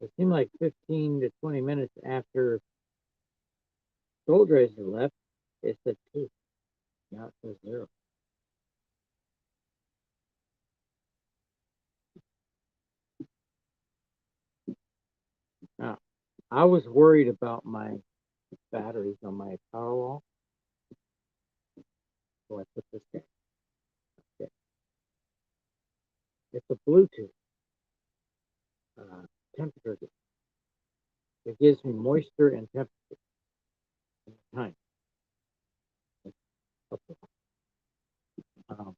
It seemed like 15 to 20 minutes after Gold Racer left, it said 2. Now it says 0. Now, I was worried about my batteries on my power wall, so I put this down. Okay. It's a Bluetooth temperature. It gives me moisture and temperature at the time. Um,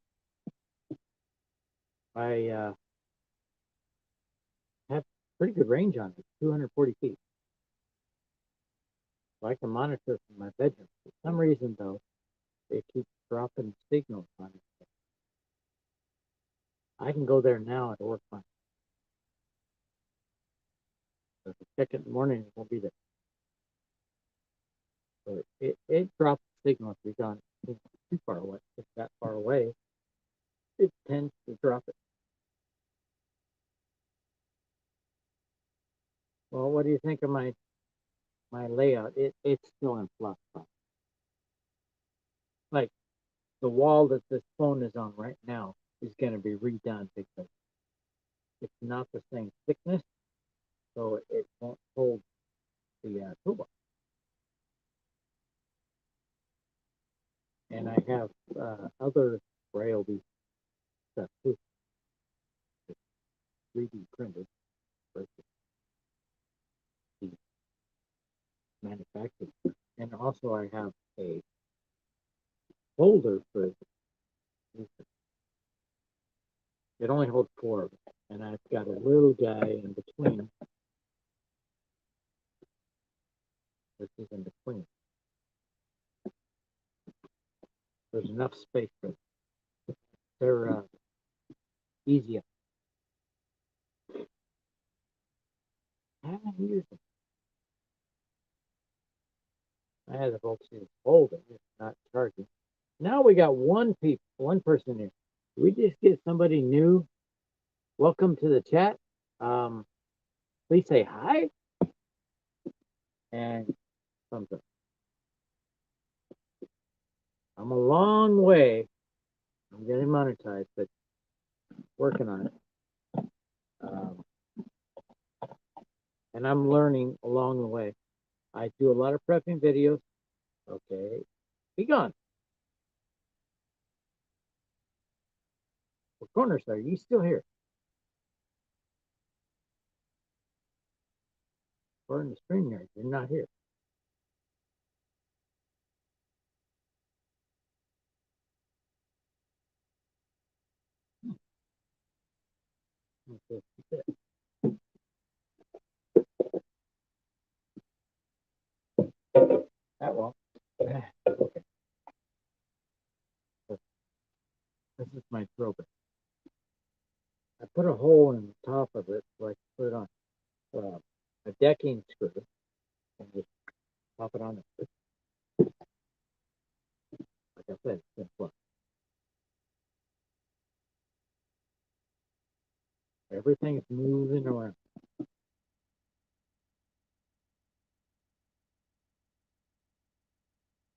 I have pretty good range on it, 240 feet. So I can monitor from my bedroom. For some reason, though, it keeps dropping signals on it. I can go there now and work fine. If I check it in the morning, it won't be there. So it drops signal if you've gone too far away. If that far away, it tends to drop it. Well, what do you think of my layout? It's still in flux. Like the wall that this phone is on right now is going to be redone because it's not the same thickness, so it won't hold the toolbox. And I have other Ryobi stuff too, 3D printed versus the manufactured. And also I have a folder for it. It only holds 4 of them. and I've got a little guy in between. This is in between. There's enough space for them. They're easier. I haven't used them. I had the voltage holding, it's not charging. Now we got one person here. We just get somebody new. Welcome to the chat. Please say hi and thumbs up. I'm a long way. I'm getting monetized, but working on it. And I'm learning along the way. I do a lot of prepping videos. Okay, be gone. What corners are you still here? Or in the stream yard, you're not here. Okay, that won't. Okay. This is my throw bit. I put a hole in the top of it so I can put it on a decking screw and just pop it on there. Like I said, it's simple. Everything's moving around.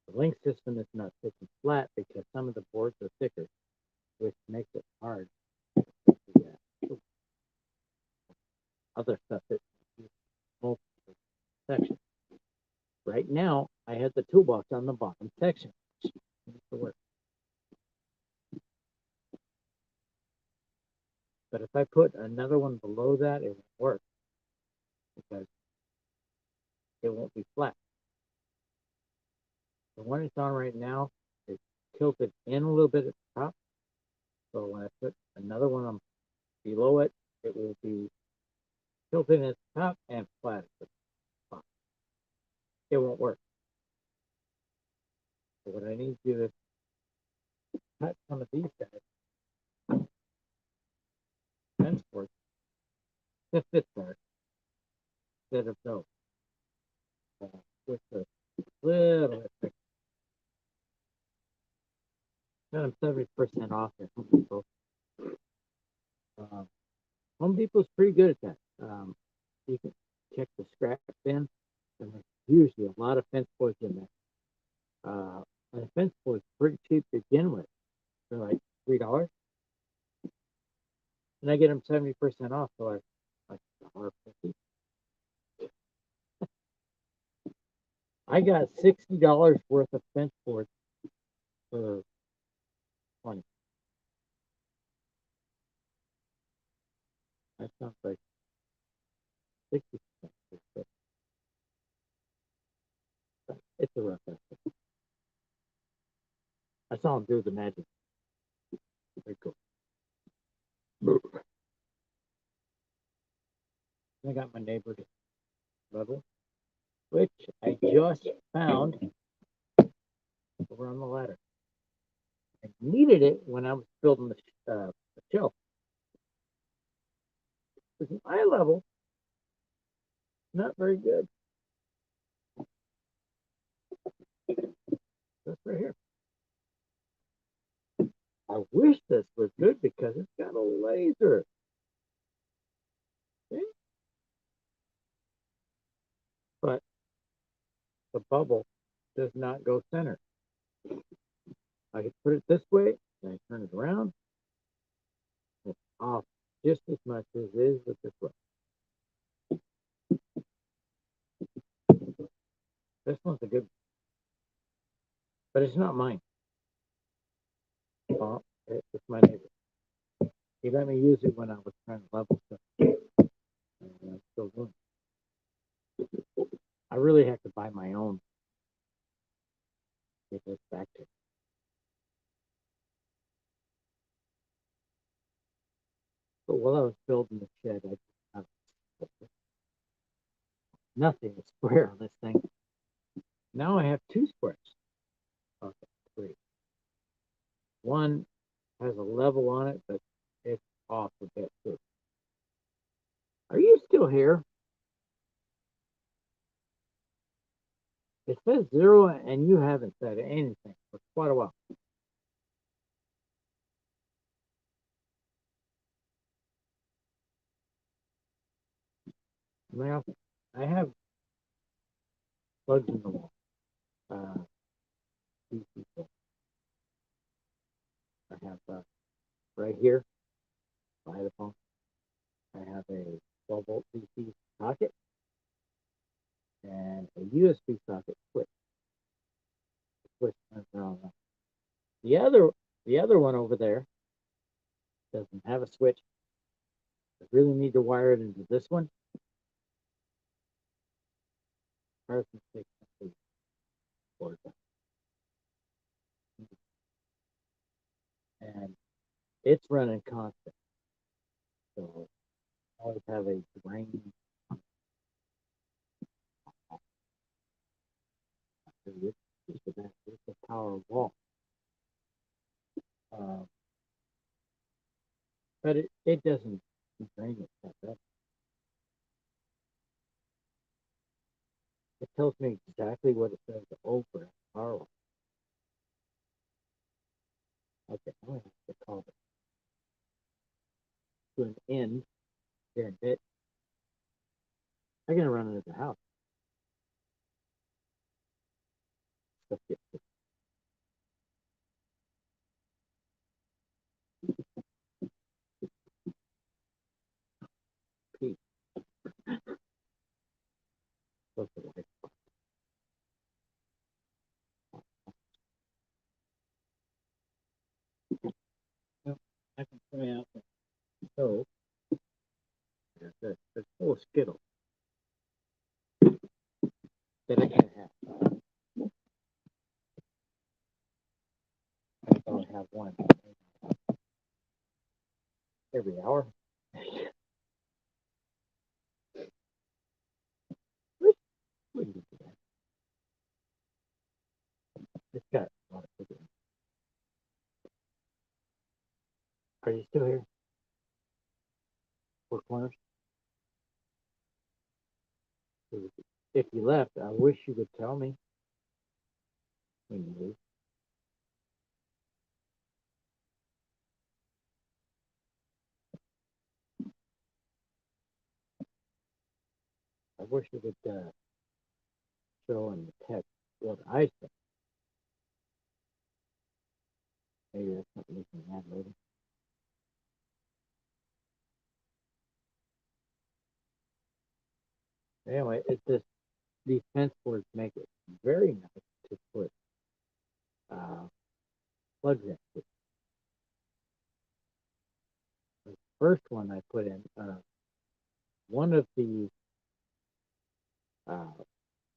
The link system is not sitting flat because some of the boards are thicker, which makes it hard. Yeah. Other stuff that multiple sections. Right now, I have the toolbox on the bottom section. But if I put another one below that, it won't work because it won't be flat. The one it's on right now is tilted in a little bit at the top. So when I put another one on below it, it will be tilted at the top and flat at the top. It won't work. So what I need to do is cut some of these guys, fence boards, to fit there instead of those. With a little bit thicker. Got them 70% off at Home Depot. Home Depot's pretty good at that. You can check the scrap bin, and there's usually a lot of fence boards in there. And the fence board's pretty cheap to begin with. They're like $3. And I get them 70% off, so I like $1.50. I got $60 worth of fence boards for 20. That sounds like 60%. It's a rough estimate. I saw him do the magic. Very cool. I got my neighbor to level, which I just found over on the ladder. I needed it when I was building the shelf. Because my level, not very good. This right here. I wish this was good because it's got a laser. See? But the bubble does not go center. I can put it this way, and I turn it around. It's off just as much as it is with this way. This one's a good one. But it's not mine. Oh, it's my neighbor. He let me use it when I was trying to level stuff. And I'm still doing it. I really have to buy my own. Get this back to it. But while I was building the shed, I nothing is square on this thing. Now I have two squares. Okay, three. One has a level on it, but it's off a bit too. Are you still here? It says 0, and you haven't said anything for quite a while. Well, I have plugs in the wall. These people. I have right here by the phone. I have a 12-volt DC socket and a USB socket switch. The switch turns around. The other one over there doesn't have a switch. I really need to wire it into this one. And it's running constant. So I always have a drain. It's a power wall. But it doesn't drain itself up. It tells me exactly what it says over at power wall. Okay, I'm going to have to call it to an end here in a bit. I'm going to run into the house. Let's get this. Peace. Close the light. Well, I can try out the stove. There's full of Skittles that I can have. I only have one every hour. It's got a lot of sugar. Are you still here? Four corners? If you left, I wish you would tell me when you leave. I wish you would show in the text what I said. Maybe that's something we can add later. Anyway, these fence boards make it very nice to put plugs in. The first one I put in, one of the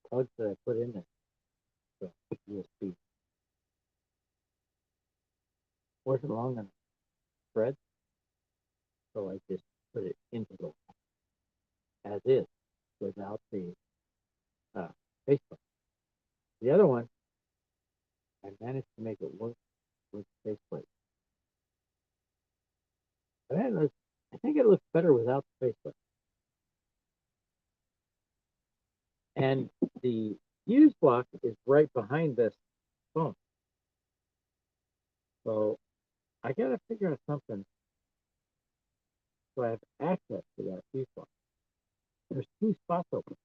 plugs that I put in there, the USB, wasn't long enough thread, so I just put it into the as is without the faceplate. The other one, I managed to make it work with faceplate. But I think it looks better without the faceplate. And the fuse block is right behind this phone. So I got to figure out something so I have access to that fuse block. There's two spots open,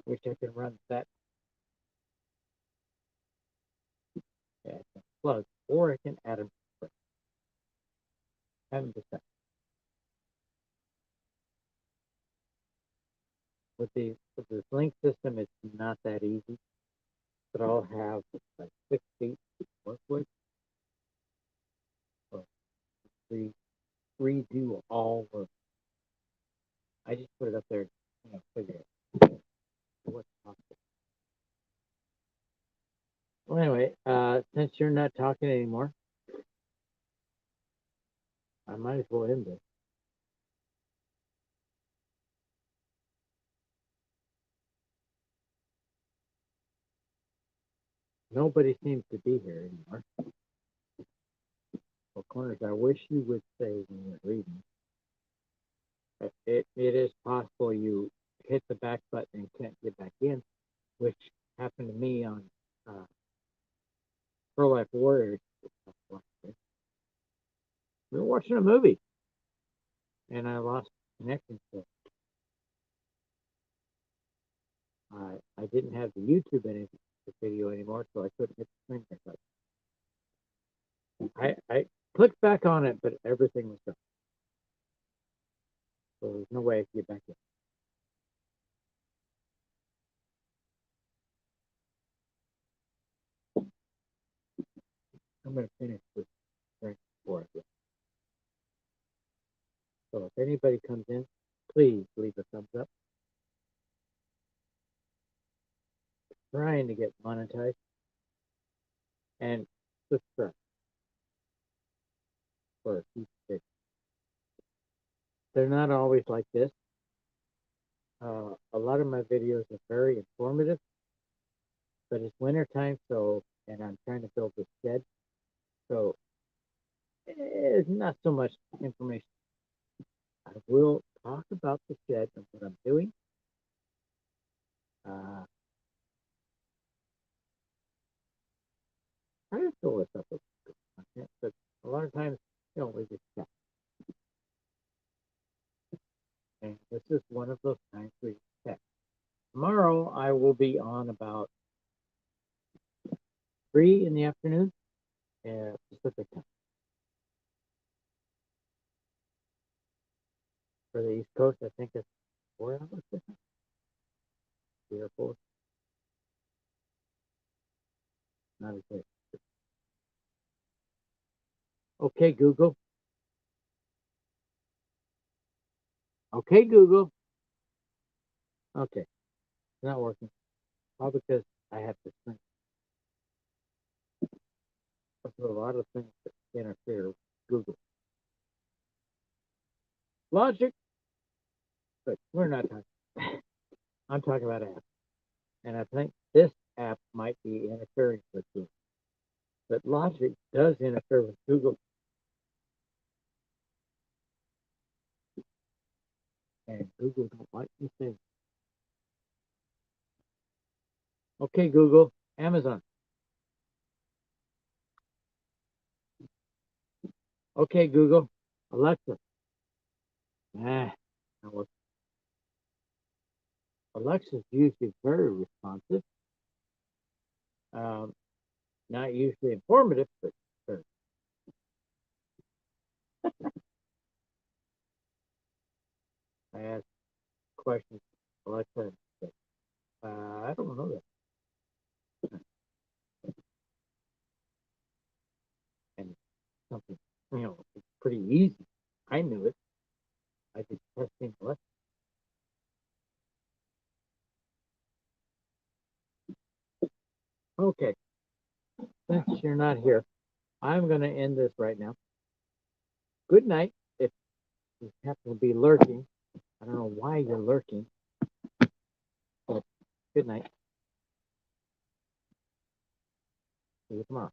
which I can run that plug, or I can add them. Haven't decided. With this link system, it's not that easy, but I'll have like 6 feet to work with. So redo all of. I just put it up there, figure it what's possible. Well, anyway, since you're not talking anymore, I might as well end this. Nobody seems to be here anymore. Well, Corners, I wish you would say when you're reading. It is possible you hit the back button and can't get back in, which happened to me on Pro Life Warriors. We were watching a movie, and I lost connection. So I didn't have the YouTube video anymore, so I couldn't hit the screen button. I clicked back on it, but everything was gone. So there's no way I could get back in. I'm going to finish this drink before I go. So if anybody comes in, please leave a thumbs up. Trying to get monetized and subscribe for a future video. They're not always like this. A lot of my videos are very informative, but it's winter time, so, and I'm trying to build this shed, so it's not so much information. I will talk about the shed and what I'm doing. I just fill this up with good content, but a lot of times, we just chat. And this is one of those times we chat. Tomorrow, I will be on about 3 in the afternoon, Pacific time. For the East Coast, I think it's 4 hours different. 3 or 4. Not exactly. Okay, Google. Okay, Google. Okay, it's not working. All because I have to think. There's a lot of things that interfere with Google. Logic, but we're not talking. I'm talking about apps. And I think this app might be interfering with Google. But Logic does interfere with Google. And Google don't like these things. Okay, Google, Amazon. Okay, Google, Alexa. Alexa's usually very responsive. Not usually informative, but very. I ask questions. Alexa, I don't know that. And something, it's pretty easy. I knew it. I did testing Alexa. Okay. Since you're not here, I'm going to end this right now. Good night. If you happen to be lurking, I don't know why you're lurking, but good night. See you tomorrow.